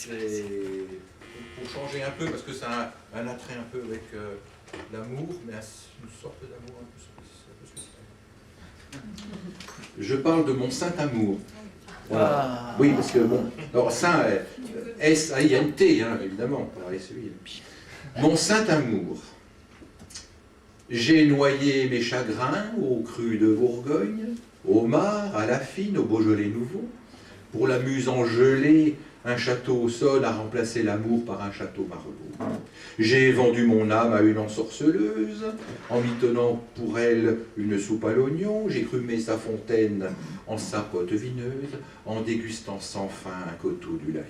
Pour changer un peu, parce que ça a un attrait un peu avec l'amour, mais une sorte d'amour un peu spécial. Je parle de mon saint amour. Voilà. Ah. Oui, parce que bon, alors saint, S-A-I-N-T, hein, évidemment, pour la SEI. Mon saint amour. J'ai noyé mes chagrins aux crues de Bourgogne, au Mar, à la Fine, au Beaujolais nouveau. Pour la muse engelée, un château au sol a remplacé l'amour par un château Marbeau. J'ai vendu mon âme à une ensorceleuse, en mitonnant pour elle une soupe à l'oignon. J'ai crumé sa fontaine en sapote vineuse, en dégustant sans fin un coteau du Layon.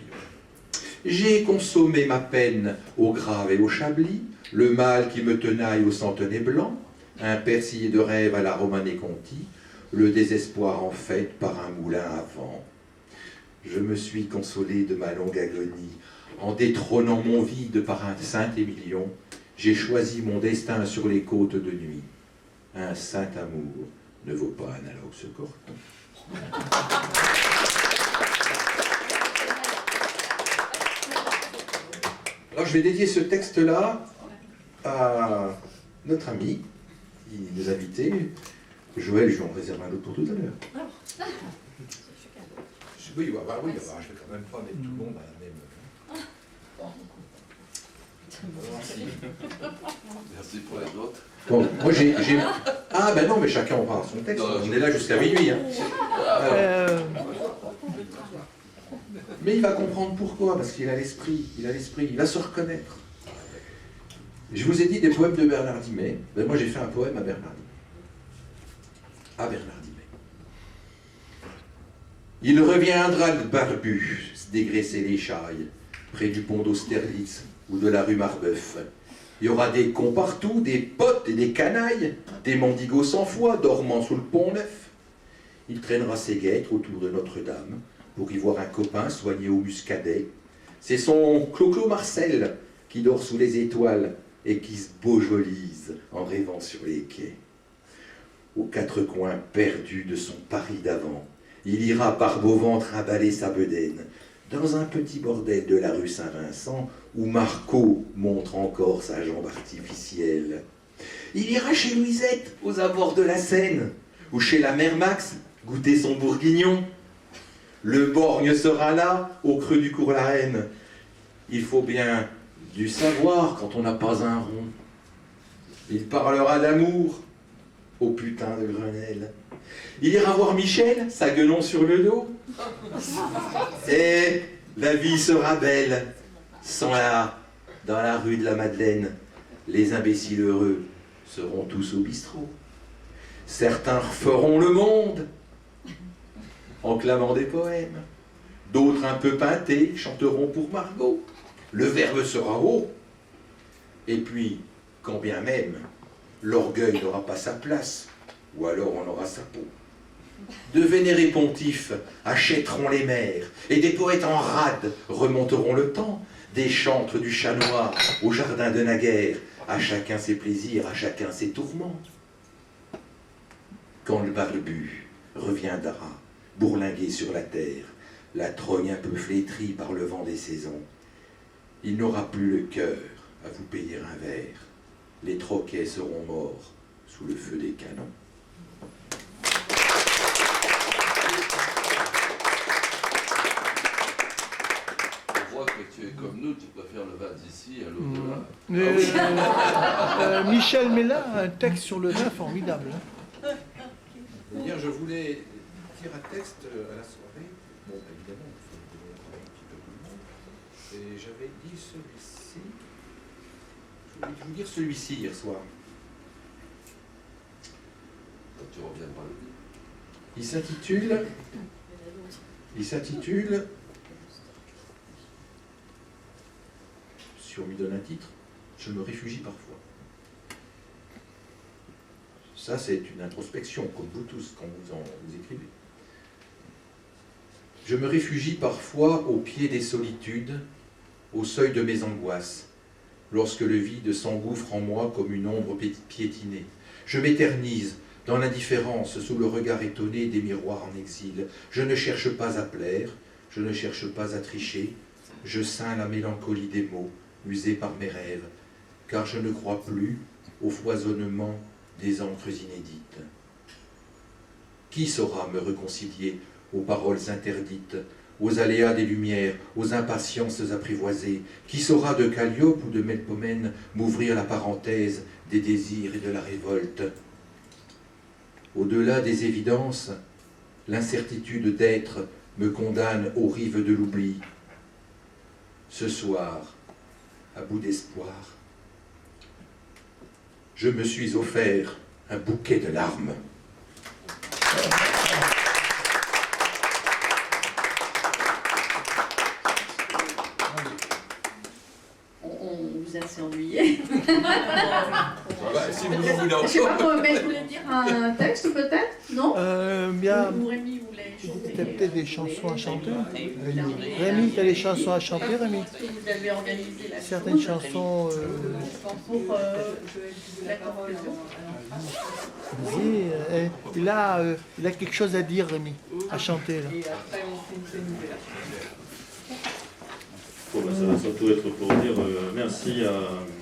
J'ai consommé ma peine au grave et au chablis, le mal qui me tenaille au centenaire blanc, un persillé de rêve à la Romanée Conti, le désespoir en fête par un moulin à vent. Je me suis consolé de ma longue agonie, en détrônant mon vide par un saint Émilion, j'ai choisi mon destin sur les côtes de nuit. Un saint amour ne vaut pas analogue ce corton. Alors je vais dédier ce texte-là à notre ami qui nous a invités. Joël, je lui en réserve un autre pour tout à l'heure. Oui, bah, je ne vais quand même pas mettre tout le monde à la même... Merci pour les autres. Bon, moi j'ai... Ah ben non, mais chacun aura son texte. On est là jusqu'à minuit. Hein. Mais il va comprendre pourquoi, parce qu'il a l'esprit, il va se reconnaître. Je vous ai dit des poèmes de Bernard Dimet. Ben moi j'ai fait un poème à Bernard Dimet. À Bernard Dimet. Il reviendra le barbu, se dégraisser les chailles, près du pont d'Austerlitz ou de la rue Marbeuf. Il y aura des cons partout, des potes et des canailles, des mendigos sans foi dormant sous le pont neuf. Il traînera ses guêtres autour de Notre-Dame pour y voir un copain soigné au muscadet. C'est son Clo-Clo Marcel qui dort sous les étoiles et qui se beaujolise en rêvant sur les quais. Aux quatre coins perdus de son Paris d'avant, il ira par beau ventre trimballer sa bedaine dans un petit bordel de la rue Saint-Vincent où Marco montre encore sa jambe artificielle. Il ira chez Louisette aux abords de la Seine ou chez la mère Max goûter son bourguignon. Le borgne sera là au creux du cours la Reine. Il faut bien du savoir quand on n'a pas un rond. Il parlera d'amour au putain de Grenelle. Il ira voir Michel, sa gueulon sur le dos. Et la vie sera belle, sans là, dans la rue de la Madeleine, les imbéciles heureux seront tous au bistrot. Certains referont le monde en clamant des poèmes. D'autres un peu peintés chanteront pour Margot. Le verbe sera haut. Et puis, quand bien même, l'orgueil n'aura pas sa place, ou alors on aura sa peau. De vénérés pontifs achèteront les mers, et des poètes en rade remonteront le temps, des chantres du chat noir au jardin de naguère, à chacun ses plaisirs, à chacun ses tourments. Quand le barbu reviendra, bourlingué sur la terre, la trogne un peu flétrie par le vent des saisons, il n'aura plus le cœur à vous payer un verre. Les troquets seront morts sous le feu des canons. On voit que tu es comme nous, tu préfères le vin d'ici à l'au-delà. Michel Mella a un texte sur le vin formidable. Hier, je voulais dire un texte à la soirée. Bon, évidemment, il faut donner un petit peu tout le monde. Et j'avais dit celui-ci. Je voulais vous dire celui-ci hier soir. Tu reviens pas le dire. Il s'intitule. Si on lui donne un titre, je me réfugie parfois. Ça, c'est une introspection, comme vous tous, quand vous écrivez. Je me réfugie parfois au pied des solitudes, au seuil de mes angoisses, lorsque le vide s'engouffre en moi comme une ombre piétinée. Je m'éternise dans l'indifférence sous le regard étonné des miroirs en exil. Je ne cherche pas à plaire, je ne cherche pas à tricher, je ceins la mélancolie des mots, usés par mes rêves, car je ne crois plus au foisonnement des encres inédites. Qui saura me réconcilier aux paroles interdites, aux aléas des lumières, aux impatiences apprivoisées? Qui saura de Calliope ou de Melpomène m'ouvrir la parenthèse des désirs et de la révolte? Au-delà des évidences, l'incertitude d'être me condamne aux rives de l'oubli. Ce soir, à bout d'espoir, je me suis offert un bouquet de larmes. On vous a assez ennuyé. Si vous en voulez Je sais pas, encore. mais vous voulez dire un texte peut-être? Non? Bien, Ou Rémi voulait chanter? t'as peut-être des chansons à chanter. Rémi, t'as des chansons à chanter, Rémi? Est-ce que vous avez organisé la Certaines chose chansons. pour d'accord. Vas-y, il a quelque chose à dire, Rémi, à chanter là. Bon, ben, ça va surtout être pour dire merci à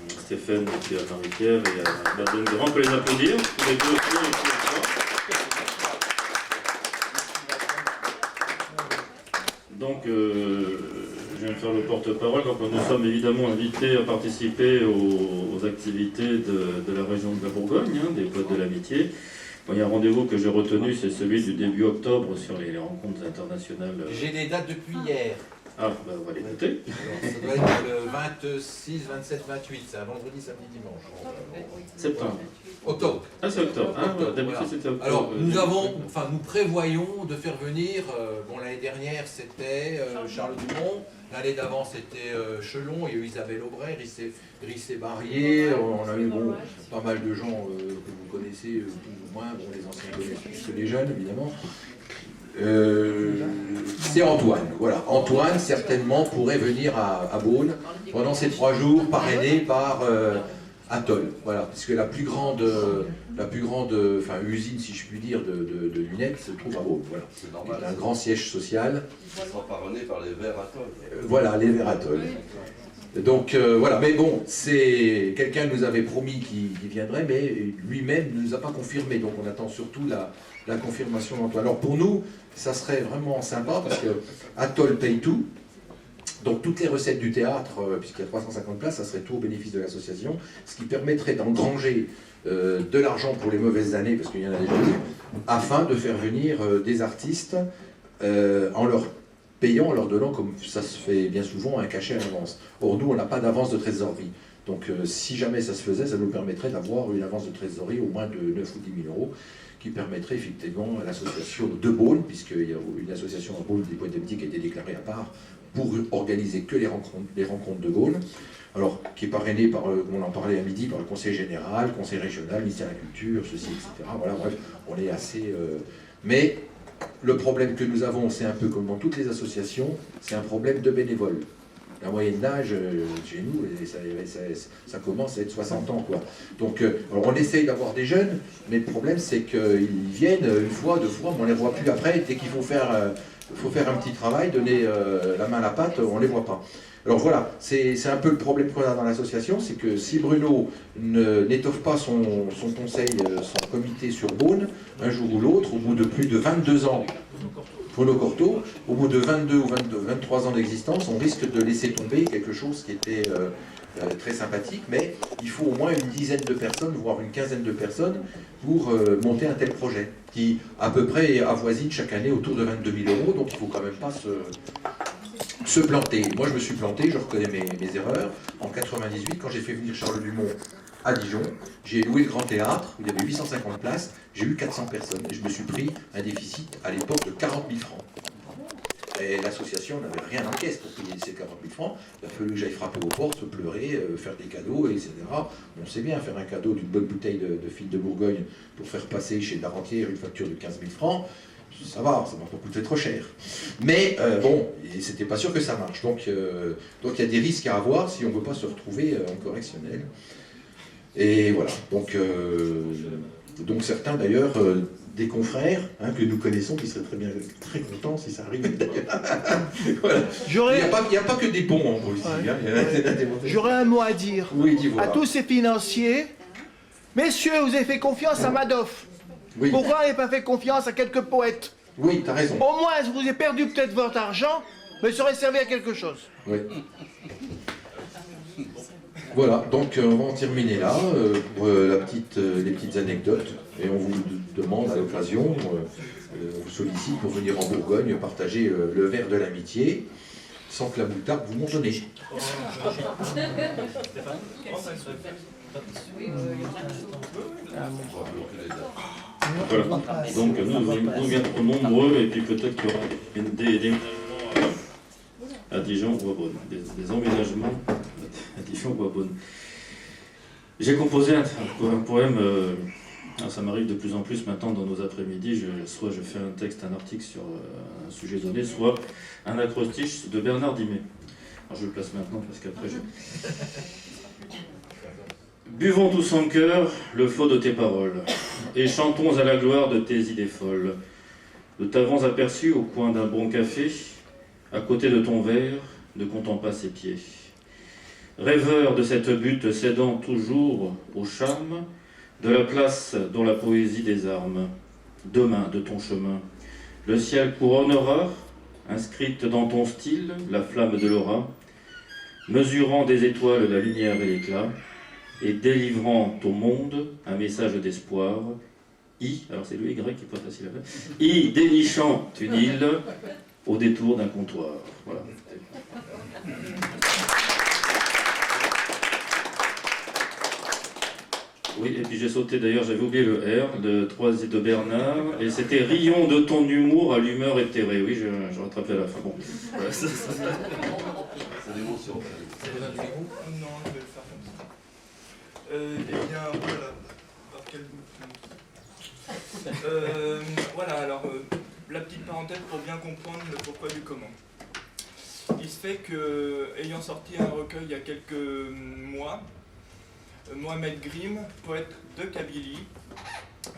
Stéphane et à Marie-Pierre et à Madeleine Grand. On peut les applaudir, tous les deux aussi, et tous les trois. Donc, je viens de faire le porte-parole. Donc, nous sommes évidemment invités à participer aux activités de la région de la Bourgogne, hein, des Poètes de l'Amitié. Bon, il y a un rendez-vous que j'ai retenu, c'est celui du début octobre sur les rencontres internationales. J'ai des dates depuis hier. Ah, bah, on va l'écouter. Alors, ça doit être le 26, 27, 28, c'est un vendredi, samedi, dimanche. Septembre. Octobre. Ah, c'est octobre. Ah, Octobre, d'habitude, voilà. c'était octobre. Alors, nous prévoyons de faire venir, bon, l'année dernière, c'était Charles Dumont, l'année d'avant, c'était Chelon, il y a eu Isabelle Aubray, Rissé Barrier, on a eu bon, pas mal de gens que vous connaissez, plus ou moins, bon, les anciens connaissent plus que les jeunes, évidemment. C'est Antoine, voilà. Antoine, certainement, pourrait venir à Beaune pendant ces 3 jours, parrainé par Atoll, voilà, puisque la plus grande usine, si je puis dire, de lunettes se trouve à Beaune, voilà. C'est normal. Un grand siège social. Ils sont parrainés par les Verts Atoll. Voilà, les Verts Atoll. Donc voilà, mais bon, c'est quelqu'un nous avait promis qu'il viendrait, mais lui-même ne nous a pas confirmé, donc on attend surtout la confirmation d'Antoine. Alors pour nous, ça serait vraiment sympa, parce que Atoll paye tout, donc toutes les recettes du théâtre, puisqu'il y a 350 places, ça serait tout au bénéfice de l'association, ce qui permettrait d'engranger de l'argent pour les mauvaises années, parce qu'il y en a déjà eu, afin de faire venir des artistes en leur payant, en leur donnant, comme ça se fait bien souvent, un cachet à l'avance. Or nous, on n'a pas d'avance de trésorerie. Donc si jamais ça se faisait, ça nous permettrait d'avoir une avance de trésorerie au moins de 9 ou 10 000 euros, qui permettrait effectivement à l'association de Beaune, puisqu'il y a une association à Beaune des poètes de l'amitié qui a été déclarée à part, pour organiser que les rencontres de Beaune, alors qui est parrainé par, on en parlait à midi, par le conseil général, le conseil régional, le ministère de la Culture, ceci, etc. Voilà, bref, on est assez... Mais le problème que nous avons, c'est un peu comme dans toutes les associations, c'est un problème de bénévoles. La moyenne d'âge chez nous, ça commence à être 60 ans, quoi. Donc, alors on essaye d'avoir des jeunes, mais le problème c'est qu'ils viennent une fois, 2 fois, mais on ne les voit plus après. Dès qu'il faut faire un petit travail, donner la main à la pâte, on ne les voit pas. Alors voilà, c'est un peu le problème qu'on a dans l'association, c'est que si Bruno n'étoffe pas son conseil, son comité sur Beaune, un jour ou l'autre, au bout de plus de 22 ans, pour nos Cortot, au bout de 22 ou 23 ans d'existence, on risque de laisser tomber quelque chose qui était très sympathique, mais il faut au moins une dizaine de personnes, voire une quinzaine de personnes, pour monter un tel projet, qui à peu près avoisine chaque année autour de 22 000 euros, donc il ne faut quand même pas se planter. Moi je me suis planté, je reconnais mes erreurs. En 98, quand j'ai fait venir Charles Dumont à Dijon, j'ai loué le Grand Théâtre, il y avait 850 places, j'ai eu 400 personnes, et je me suis pris un déficit à l'époque de 40 000 francs. Et l'association n'avait rien en caisse pour payer ces 40 000 francs, il a fallu que j'aille frapper aux portes, pleurer, faire des cadeaux, etc. On sait bien, faire un cadeau d'une bonne bouteille de fil de Bourgogne pour faire passer chez la rentière une facture de 15 000 francs, ça va, ça m'a pas coûté trop cher. Mais bon, c'était pas sûr que ça marche. Donc il y a des risques à avoir si on ne veut pas se retrouver en correctionnel. Et voilà. Donc certains d'ailleurs, des confrères que nous connaissons, qui seraient très contents si ça arrive d'ailleurs. Voilà. Il n'y a pas que des bons en gros ici. Ouais. J'aurais un mot à dire à tous ces financiers. Messieurs, vous avez fait confiance à Madoff. Oui. Pourquoi vous n'avez pas fait confiance à quelques poètes? Oui, tu as raison. Au moins, vous avez perdu peut-être votre argent, mais ça aurait servi à quelque chose. Oui. Voilà, donc on va en terminer là pour les petites anecdotes. Et on vous demande à l'occasion, on vous sollicite pour venir en Bourgogne partager le verre de l'amitié, sans que la moutarde vous monte au nez. Voilà. Donc nous viendrons nombreux et puis peut-être qu'il y aura des à Dijon ou à Beaune, des emménagements à Dijon ou à Beaune. J'ai composé un poème, ça m'arrive de plus en plus maintenant dans nos après-midi, soit je fais un texte, un article sur un sujet donné, soit un acrostiche de Bernard Dimet. Alors je le place maintenant parce qu'après je... Buvons tous en cœur le flot de tes paroles, et chantons à la gloire de tes idées folles. Nous t'avons aperçu au coin d'un bon café, à côté de ton verre, ne comptant pas ses pieds. Rêveur de cette butte cédant toujours au charme de la place dont la poésie désarme. Demain de ton chemin, le ciel couronnera, inscrite dans ton style, la flamme de l'aura, mesurant des étoiles la lumière et l'éclat, et délivrant au monde un message d'espoir, alors c'est le Y qui est pas facile à faire, dénichant une île, au détour d'un comptoir. Voilà. Oui, et puis j'ai sauté d'ailleurs, j'avais oublié le R, de 3 de Bernard, et c'était rions de ton humour à l'humeur éthérée. Oui, je rattrapais à la fin. Bon. C'est l'émotion. Non, je vais le faire comme ça. Eh bien, voilà. Par quel bout voilà, alors, la petite parenthèse pour bien comprendre le pourquoi du comment. Il se fait que, ayant sorti un recueil il y a quelques mois, Mohamed Grim, poète de Kabylie,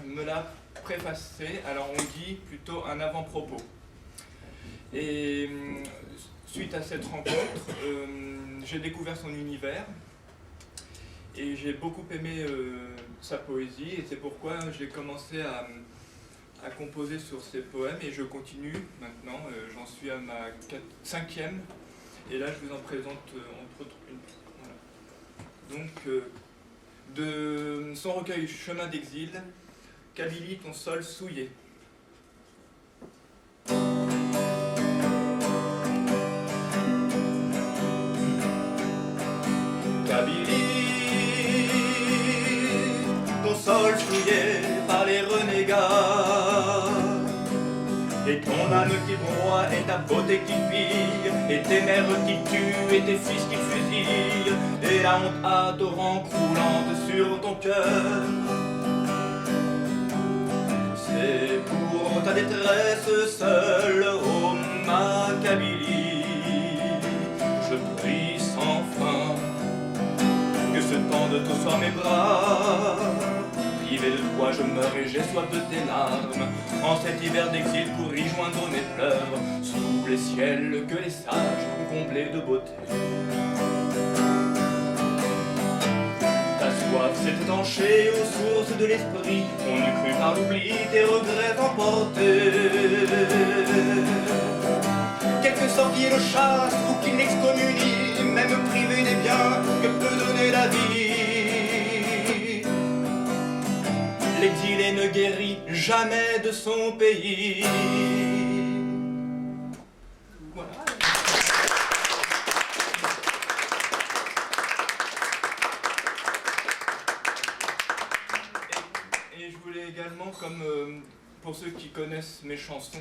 me l'a préfacé, alors on dit plutôt un avant-propos. Et suite à cette rencontre, j'ai découvert son univers et j'ai beaucoup aimé sa poésie, et c'est pourquoi j'ai commencé à composer sur ses poèmes, et je continue maintenant, j'en suis à ma 5e, et là je vous en présente entre autres une. Voilà. Donc, de son recueil Chemin d'exil, Kabylie, ton sol souillé. Kabylie, ton sol souillé par les renégats, et ton âme qui broie, et ta beauté qui pille, et tes mères qui tuent, et tes fils qui fusillent, et la honte adorant croulante sur ton cœur. C'est pour ta détresse seule, ô ma Kabylie, je prie sans fin que ce temps de tout soit mes bras. Privé de toi, je meurs et j'ai soif de tes larmes, en cet hiver d'exil pour y joindre mes pleurs, sous les ciels que les sages ont comblés de beauté. Ta soif s'est étanchée aux sources de l'esprit, on eût cru par l'oubli tes regrets emportés. Quelque sort qui le chasse ou qui l'excommunie, même privé des biens que peut donner la vie. L'exilé ne guérit jamais de son pays. Voilà. Et je voulais également, comme pour ceux qui connaissent mes chansons,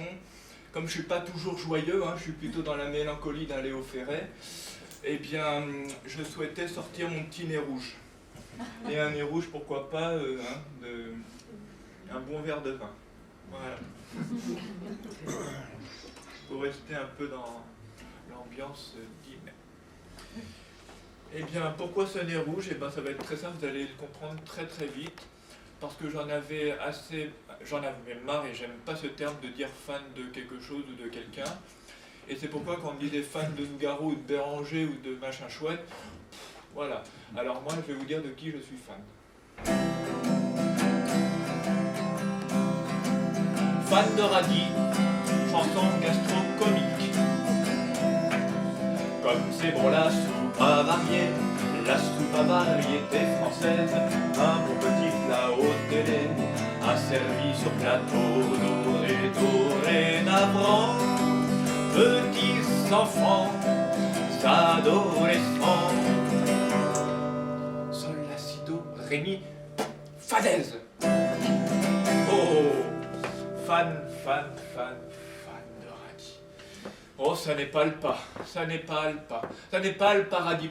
comme je suis pas toujours joyeux, hein, je suis plutôt dans la mélancolie d'un Léo Ferré, eh bien, je souhaitais sortir mon petit nez rouge. Et un nez rouge, pourquoi pas, un bon verre de vin. Voilà. Pour rester un peu dans l'ambiance d'hiver. Eh bien, pourquoi ce nez rouge? Eh bien, ça va être très simple, vous allez le comprendre très très vite. Parce que j'en avais marre, et j'aime pas ce terme de dire fan de quelque chose ou de quelqu'un. Et c'est pourquoi quand on me disait fan de Nougaro ou de Béranger ou de machin chouette, voilà. Alors moi, je vais vous dire de qui je suis fan. Fan de radis, chanson gastro-comique. Comme c'est bon la soupe à varier, la soupe à variété française, un bon petit plat au télé, asservi sur plateau doré navrant. Petits enfants, adolescents, sol, la, si, do, ré, mi, fa dièse. Oh, fan de radis. Oh, ça n'est pas le pas, ça n'est pas le pas, ça n'est pas le paradis.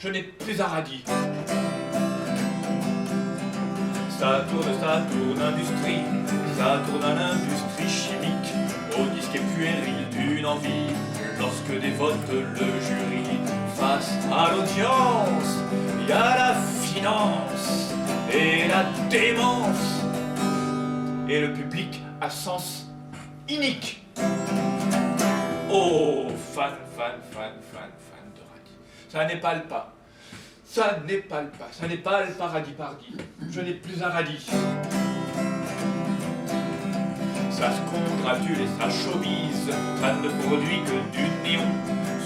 Je n'ai plus un radis. Ça tourne, industrie, ça tourne à l'industrie chimique, au disque puéril d'une envie, lorsque dévote le jury. Face à l'audience, il y a la finance et la démence, et le public à sens inique. Oh, fan de radis. Ça n'est pas le pas. Ça n'est pas le pas, ça n'est pas le paradis pardi. Je n'ai plus un radis. Ça se congratule et ça chauvise, ça ne produit que du néon,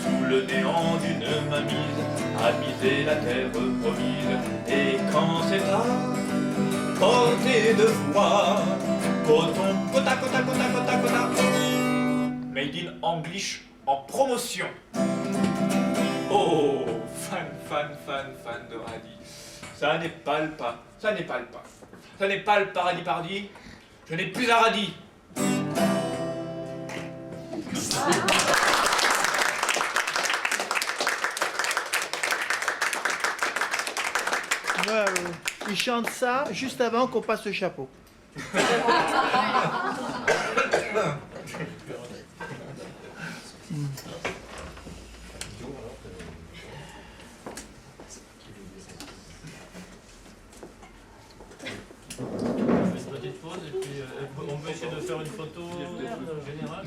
sous le néant d'une mainmise, à miser la terre promise. Et quand c'est à portée de voix, coton, cota, Made in English en promotion. Oh, fan de radis. Ça n'est pas le pas. Ça n'est pas le pas. Ça n'est pas le paradis pardi. Je n'ai plus un radis. Ouais, il chante ça juste avant qu'on passe le chapeau. Petite pause et puis on peut essayer de faire une photo générale.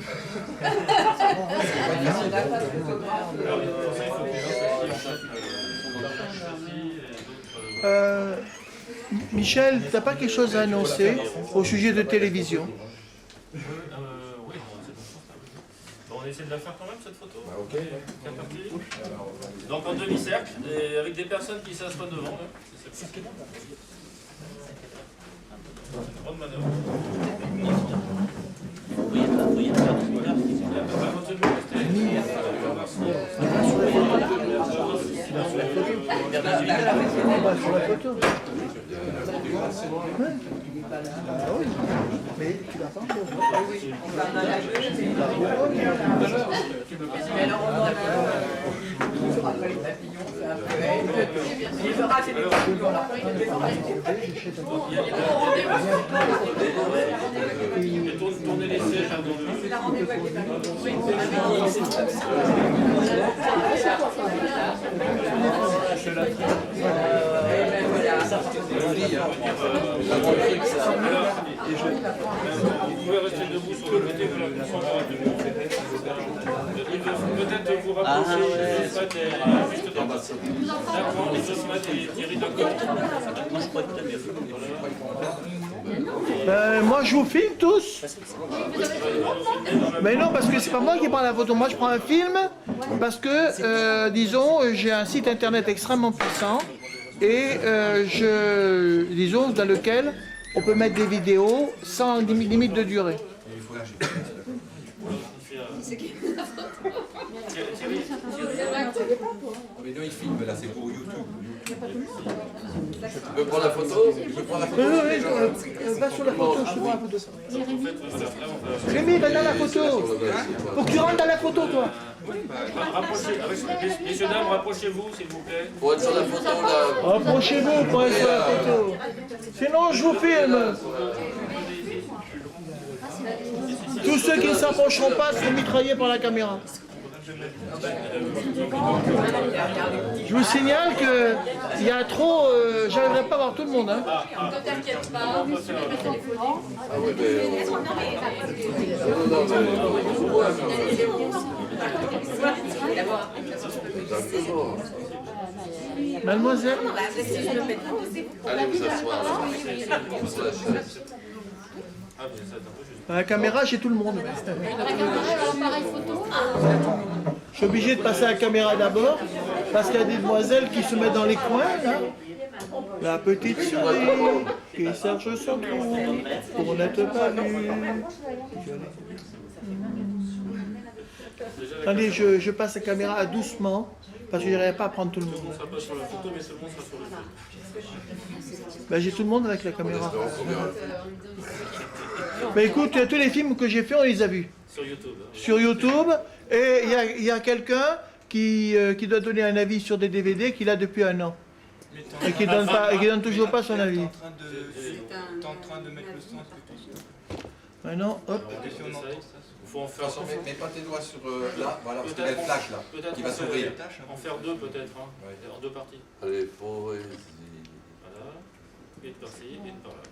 Michel, t'as pas quelque chose à annoncer au sujet de télévision? Oui, bon, on essaie de la faire quand même cette photo. Ok. Donc en demi-cercle, et avec des personnes qui s'assoient devant. Là. C'est une grande manœuvre. Sur la photo. Ah oui, mais tu l'as pas encore. Tournez les sièges dans vous pouvez rester debout sur le côté, vous la concentrez debout. Peut-être vous rapprocher juste d'en bas. D'accord, les Osman et Thierry D'accord. Moi je vous filme tous. Mais non, parce que c'est pas moi qui prends la photo. Moi je prends un film parce que, disons, j'ai un site internet extrêmement puissant et disons, dans lequel on peut mettre des vidéos sans limite de durée. Mais non, il filme là, c'est pour YouTube. Tu veux prendre la photo? Je prends la photo. Va sur la photo, je te prends la photo. Rémi, va dans la photo. Faut que tu rentres dans la photo, toi. Messieurs, dames, rapprochez-vous, s'il vous plaît. Pour être sur la photo, là. Rapprochez-vous pour être sur la photo. Sinon, je vous filme. Tous ceux qui ne s'approcheront pas seront mitraillés par la caméra. Je vous signale que il y a trop. J'arriverai pas à voir tout le monde. Hein. Ne t'inquiète pas. Ah oui, mais. Mademoiselle. Allez vous asseoir là. Sur la chaise. À la caméra, j'ai tout le monde. Je suis obligé de passer à la caméra d'abord, parce qu'il y a des demoiselles qui se mettent dans les coins, là. La petite souris qui cherche son trou pour n'être pas vue. Attendez, je passe la caméra doucement, parce que je n'arrive pas à prendre tout le monde. On ne sera pas sur la photo, mais seulement sera sur le film. Ben, j'ai tout le monde avec la caméra. Ben, écoute, tous les films que j'ai fait, on les a vus. Sur YouTube. Sur YouTube, et il y a quelqu'un qui doit donner un avis sur des DVD qu'il a depuis 1 an. Et qui donne toujours pas son avis. T'es en train de mettre le son, est-ce que tu sais? Maintenant, hop. Il faut en faire. Mets pas tes doigts sur là, voilà, parce qu'il y a le flash là, qui va s'ouvrir. En faire 2 peut-être, hein, en 2 parties. Allez, poésie. Voilà, et de par-ci, et de par-là.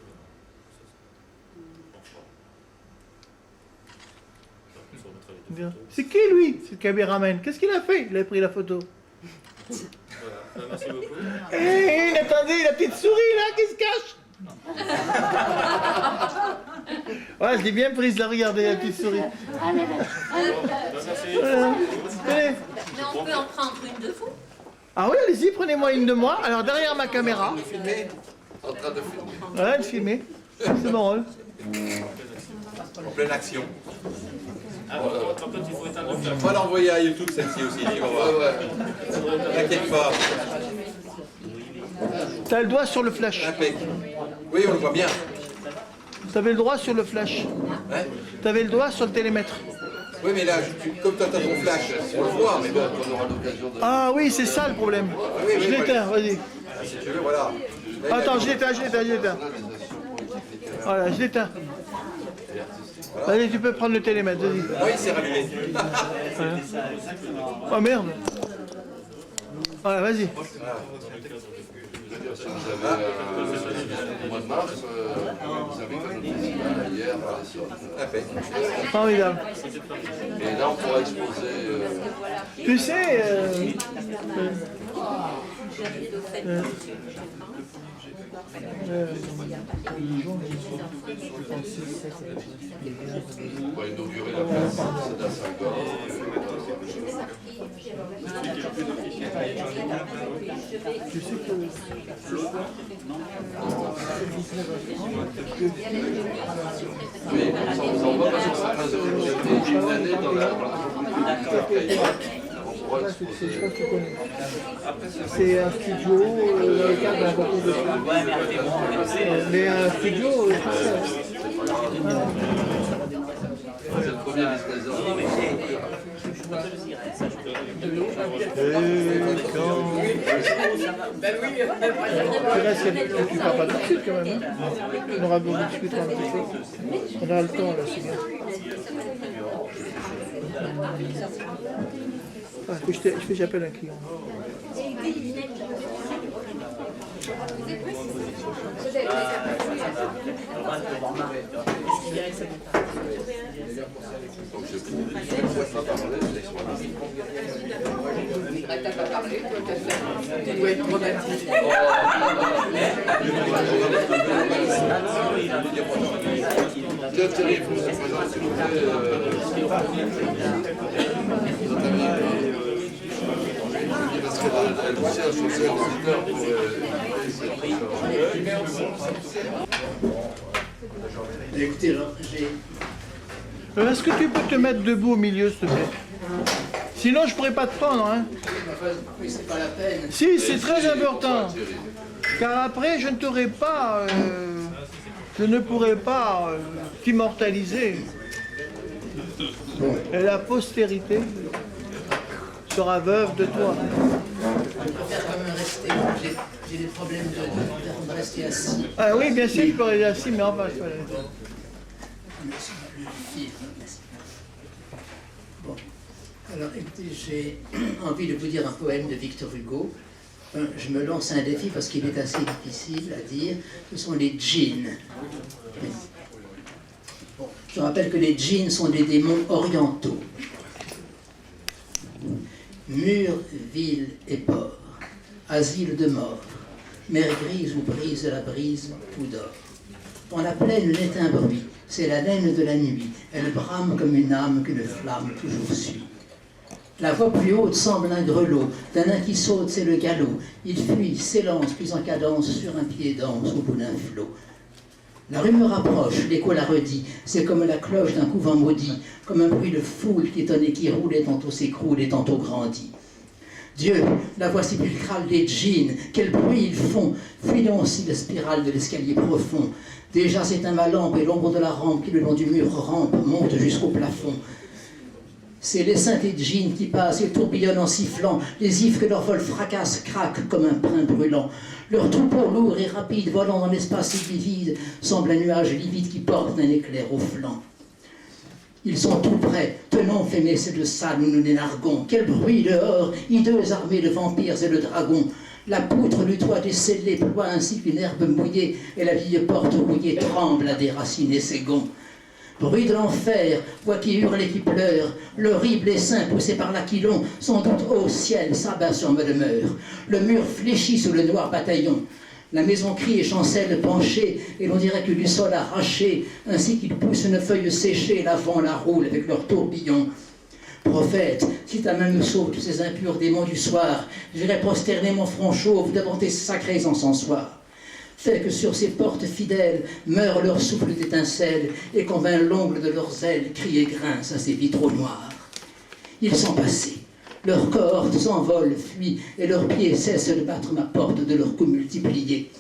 Bien. C'est qui lui, ce caméraman? Qu'est-ce qu'il a fait? Il a pris la photo. Voilà, merci beaucoup. Hé, attendez, la petite souris là qui se cache. Ouais, je l'ai bien prise là, regardez la petite souris. Allez. Allez. Mais on peut en prendre une de vous. Ah oui, allez-y, prenez-moi une de moi. Alors derrière ma caméra. En train de filmer. Voilà, de filmer. C'est mon rôle. En pleine action. Ah, par contre, il faut éteindre le flash. On va l'envoyer à YouTube celle-ci aussi, tu vas voir. T'inquiète pas. T'as le doigt sur le flash. Impec. Oui, on le voit bien. T'avais le droit sur le flash. Hein? T'avais le doigt sur le télémètre. Oui, mais là, comme toi, t'as ton flash, on le voit, mais bon. On aura l'occasion de... Ah oui, c'est ça le problème. Oui, Je l'éteins, vas-y. Si tu veux, voilà. Attends, je l'éteins. Voilà, je l'éteins. Allez, tu peux prendre le télémètre, vas-y. Oui, c'est rallumé. Oh merde. Voilà, vas-y. Si vous avez au mois de mars, vous avez comme hier, Impec. Formidable. et là on pourra exposer... Tu sais, on va inaugurer la place Seda Senghor. Oui, ça on va parce qu'on est en train de une année dans la on pourra exposer. c'est un studio dans le cadre d'un concours de film. Mais un studio, C'est le premier vice-président. tu restes, tu pars pas tout de suite quand même. Hein. On aura besoin de discuter un petit peu. On aura le temps là, c'est bien. Ah, j'appelle un client. Donc je ne peux pas parler, T'as pas parlé, toi, tu dois être dramatique. Bien Thierry, il faut se présenter s'il vous plaît. Notre ami, parce qu'elle aussi a changé d'auditeur pour Écoutez, j'ai... Est-ce que tu peux te mettre debout au milieu, s'il te plaît? Sinon, je pourrais pas te prendre. Hein. Oui, c'est pas la peine. Si, c'est très important. Car après, je ne t'aurai pas... je ne pourrai pas t'immortaliser. Et la postérité sera veuve de toi. Je préfère quand même rester. J'ai des problèmes de rester assis. Ah oui, bien sûr, je peux rester assis, mais enfin... Bon, alors écoutez, j'ai envie de vous dire un poème de Victor Hugo. Je me lance un défi parce qu'il est assez difficile à dire. Ce sont les djinns. Bon, je rappelle que les djinns sont des démons orientaux. Murs, villes et ports, asile de mort, mer grise où brise la brise ou d'or. Dans la plaine naît un bruit, c'est la laine de la nuit. Elle brame comme une âme qu'une flamme toujours suit. La voix plus haute semble un grelot, d'un nain qui saute, c'est le galop. Il fuit, s'élance, puis en cadence, sur un pied danse au bout d'un flot. La rumeur approche, l'écho la redit, c'est comme la cloche d'un couvent maudit, comme un bruit de foule qui étonne et qui roule, et tantôt s'écroule, et tantôt grandit. Dieu, la voix sépulcrale des djinns, quel bruit ils font, fuyons si la spirale de l'escalier profond. Déjà s'éteint ma lampe et l'ombre de la rampe qui le long du mur rampe, monte jusqu'au plafond. C'est les saints et djinns qui passent et tourbillonnent en sifflant, les ifs que leur vol fracasse craquent comme un pain brûlant. Leur troupeau lourd et rapide, volant dans l'espace livide, semble un nuage livide qui porte un éclair au flanc. Ils sont tout près, tenons fémé c'est de ça nous nous narguons. Quel bruit dehors, hideuse armée de vampires et de dragons. La poutre du toit décellée ploie ainsi qu'une herbe mouillée, et la vieille porte rouillée tremble à déraciner ses gonds. Bruit de l'enfer, voix qui hurle et qui pleure, l'horrible essaim poussé par l'aquilon, sans doute au ciel s'abat sur ma demeure. Le mur fléchit sous le noir bataillon. La maison crie et chancelle penchée, et l'on dirait que du sol arraché, ainsi qu'ils poussent une feuille séchée, la vent la roule avec leur tourbillon. Prophète, si ta main me sauve tous ces impurs démons du soir, j'irai prosterner mon front chauve devant tes sacrés encensoirs. fait que sur ces portes fidèles meurt leur souffle d'étincelles et qu'en vain l'ongle de leurs ailes crie et grince à ces vitraux noirs. Ils sont passés, leurs corps s'envolent, fuient, et leurs pieds cessent de battre ma porte de leurs coups multipliés.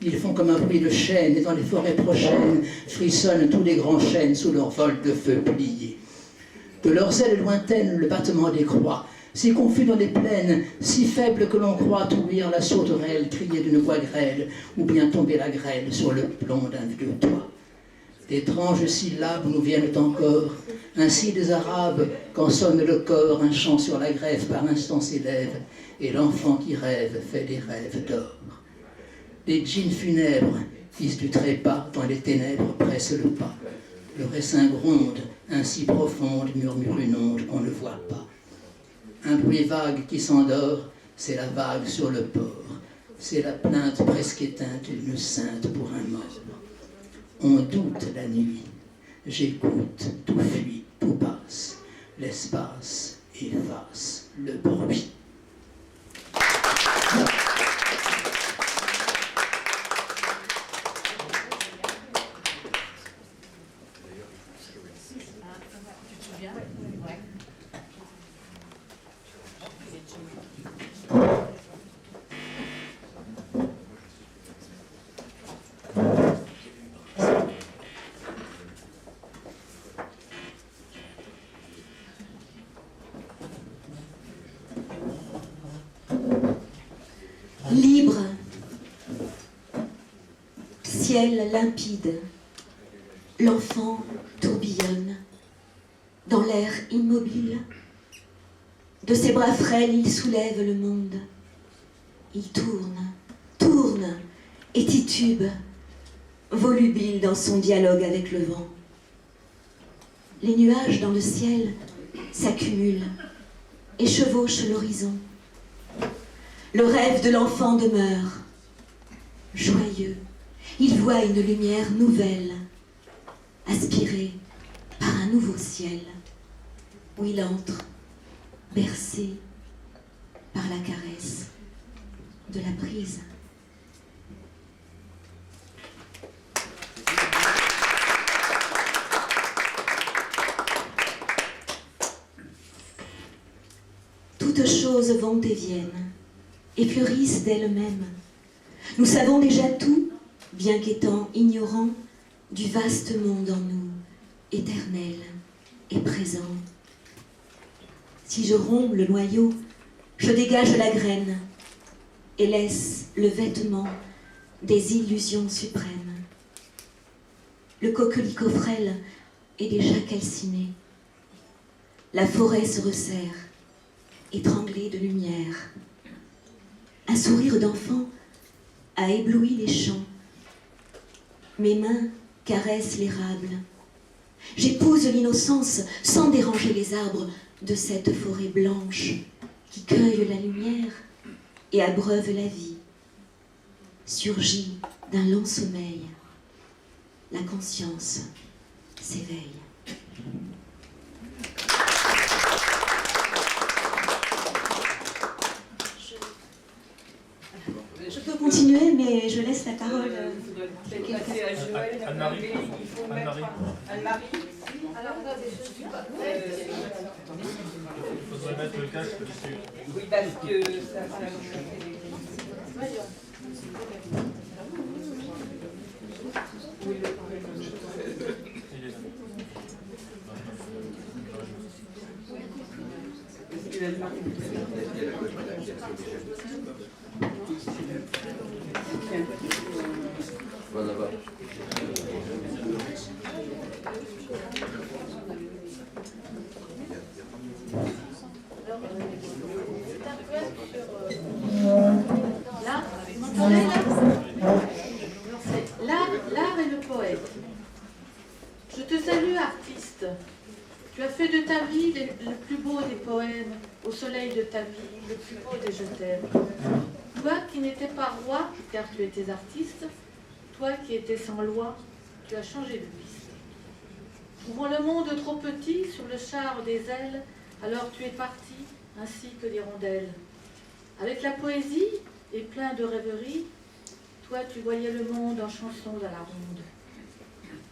Ils font comme un bruit de chaîne, et dans les forêts prochaines frissonnent tous les grands chênes sous leur vol de feu pliés. De leurs ailes lointaines le battement décroît, si confus dans les plaines, si faible que l'on croit ouïr la sauterelle crier d'une voix grêle, ou bien tomber la grêle sur le plomb d'un vieux toit. D'étranges syllabes nous viennent encore, ainsi des Arabes, quand sonne le corps, un chant sur la grève par instant s'élève, et l'enfant qui rêve fait des rêves d'or. Les djinns funèbres, fils du trépas, dans les ténèbres pressent le pas. Le raisin gronde, ainsi profonde, murmure une onde qu'on ne voit pas. Un bruit vague qui s'endort, c'est la vague sur le port. C'est la plainte presque éteinte d'une sainte pour un mort. On doute la nuit, j'écoute, tout fuit, tout passe. L'espace efface le bruit. Libre, ciel limpide, l'enfant tourbillonne dans l'air immobile. De ses bras frêles, il soulève le monde. Il tourne, tourne et titube, volubile dans son dialogue avec le vent. Les nuages dans le ciel s'accumulent et chevauchent l'horizon. Le rêve de l'enfant demeure. Joyeux, il voit une lumière nouvelle, aspirée par un nouveau ciel, où il entre, bercé par la caresse de la brise. Toutes choses vont et viennent, et fleurissent d'elles-mêmes. Nous savons déjà tout, bien qu'étant ignorants du vaste monde en nous, éternel et présent. Si je romps le noyau, je dégage la graine et laisse le vêtement des illusions suprêmes. Le coquelicot frêle est déjà calciné. La forêt se resserre, étranglée de lumière. Un sourire d'enfant a ébloui les champs. Mes mains caressent l'érable. J'épouse l'innocence sans déranger les arbres de cette forêt blanche qui cueille la lumière et abreuve la vie. Surgit d'un long sommeil, la conscience s'éveille. Je peux continuer, mais je laisse la parole à Anne-Marie. Anne-Marie. Alors, attendez, je suis pas. Il faudrait mettre le casque dessus. Oui, parce que ça va la Voilà, va. Là, vous m'entendez là? L'art et le poète. Je te salue, artiste. Tu as fait de ta vie le plus beau des poèmes, au soleil de ta vie, le plus beau des je t'aime. Toi qui n'étais pas roi, car tu étais artiste, toi qui étais sans loi, tu as changé de piste. Trouvant le monde trop petit sur le char des ailes, alors tu es parti, ainsi que l'hirondelle. Avec la poésie et plein de rêveries, Toi, tu voyais le monde en chanson à la ronde.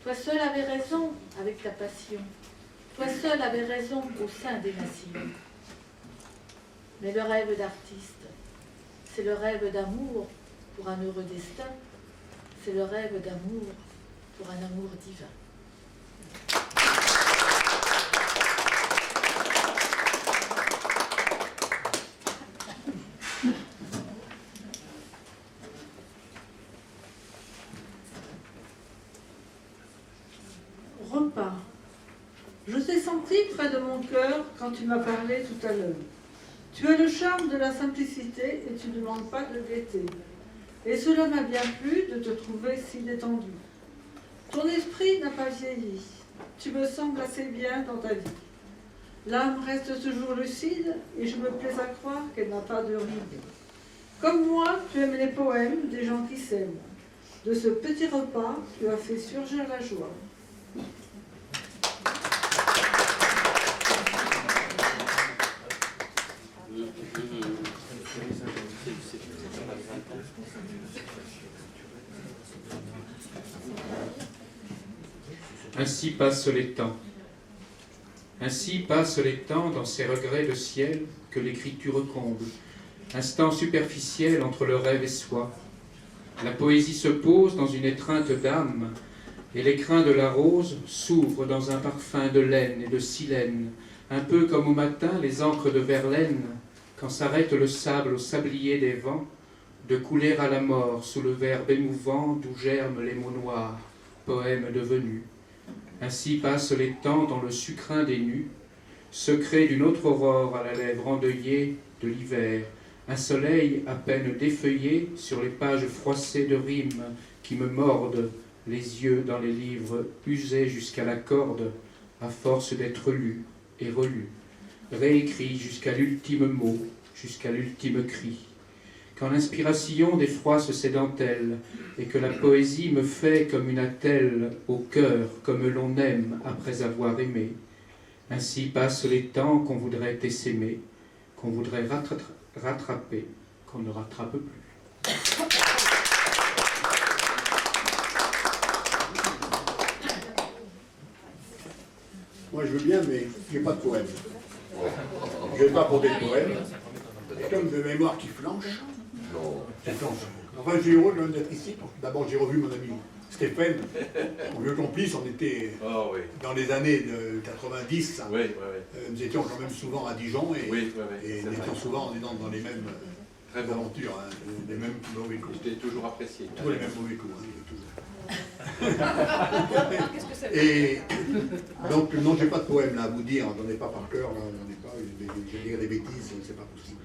Toi seul avais raison avec ta passion. Toi seul avais raison au sein des nations. Mais le rêve d'artiste, c'est le rêve d'amour pour un heureux destin. C'est le rêve d'amour pour un amour divin. Repas. Je t'ai senti près de mon cœur quand tu m'as parlé tout à l'heure. Tu as le charme de la simplicité et tu ne manques pas de gaieté. Et cela m'a bien plu de te trouver si détendu. Ton esprit n'a pas vieilli. Tu me sembles assez bien dans ta vie. L'âme reste toujours lucide et je me plais à croire qu'elle n'a pas de rides. Comme moi, tu aimes les poèmes des gens qui s'aiment. De ce petit repas, tu as fait surgir la joie. Ainsi passent les temps. Ainsi passent les temps dans ces regrets de ciel que l'écriture comble. Instant superficiel entre le rêve et soi. La poésie se pose dans une étreinte d'âme, et l'écrin de la rose s'ouvre dans un parfum de laine et de silène, un peu comme au matin les encres de Verlaine, quand s'arrête le sable au sablier des vents, de couler à la mort sous le verbe émouvant d'où germent les mots noirs, poèmes devenus. Ainsi passent les temps dans le sucrin des nus, secret d'une autre aurore à la lèvre endeuillée de l'hiver, un soleil à peine défeuillé sur les pages froissées de rimes qui me mordent les yeux dans les livres usés jusqu'à la corde, à force d'être lus et relus, réécrits jusqu'à l'ultime mot, jusqu'à l'ultime cri. Quand l'inspiration défroisse ses dentelles, et que la poésie me fait comme une attelle au cœur, comme l'on aime après avoir aimé, ainsi passent les temps qu'on voudrait essaimer, qu'on voudrait rattraper, qu'on ne rattrape plus. Moi je veux bien, mais j'ai pas de poème. Je vais pas apporter de poème. Et comme de mémoire qui flanche, enfin j'ai eu heureux d'être ici. D'abord j'ai revu mon ami Stéphane, mon vieux complice, on était dans les années de 90. Nous étions quand même souvent à Dijon et nous étions souvent dans les mêmes aventures, hein, les mêmes mauvais coups. Je t'ai toujours apprécié. Tous les mêmes mauvais coups, et donc non, j'ai pas de poème là à vous dire, j'en ai pas par cœur, là, j'en ai pas, je vais dire des bêtises, c'est pas possible.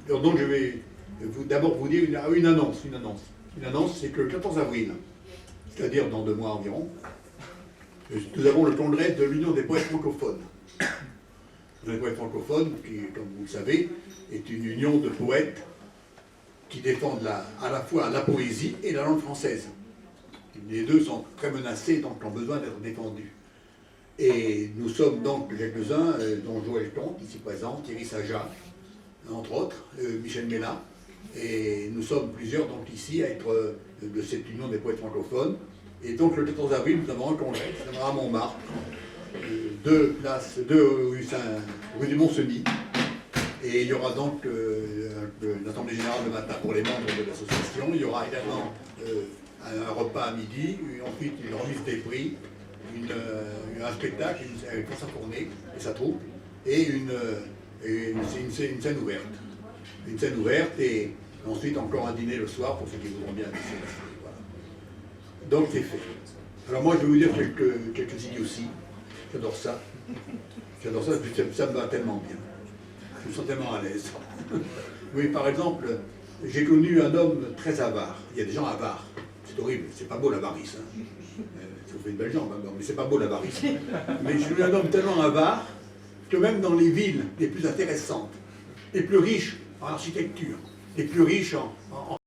Donc je vais d'abord vous dire une annonce. Une annonce, c'est que le 14 avril, c'est-à-dire dans 2 mois environ, nous avons le congrès de l'Union des poètes francophones. Les poètes francophones, qui, comme vous le savez, est une union de poètes qui défendent à la fois la poésie et la langue française. Les deux sont très menacés, donc ont besoin d'être défendus. Et nous sommes donc quelques-uns, dont Joël Comte, ici présent, Thierry Saja, entre autres, Michel Mella, et nous sommes plusieurs donc ici à être de cette union des poètes francophones. Et donc le 14 avril, nous avons un congrès, ça sera à Montmartre, 2 rue du Mont-Cenis. Et il y aura donc une assemblée générale le matin pour les membres de l'association. Il y aura également un repas à midi, ensuite une remise des prix, un spectacle, pour sa tournée et sa troupe, et une scène ouverte. Une scène ouverte et ensuite encore un dîner le soir pour ceux qui voudront bien assister. Voilà. Donc c'est fait. Alors moi je vais vous dire quelques idioties. J'adore ça. J'adore ça, ça me va tellement bien. Je me sens tellement à l'aise. Oui, par exemple, j'ai connu un homme très avare. Il y a des gens avares. C'est horrible, c'est pas beau l'avarice. Hein. Ça vous fait une belle jambe, hein, mais c'est pas beau l'avarice. Mais j'ai connu un homme tellement avare que même dans les villes les plus intéressantes, les plus riches en architecture, les plus riches en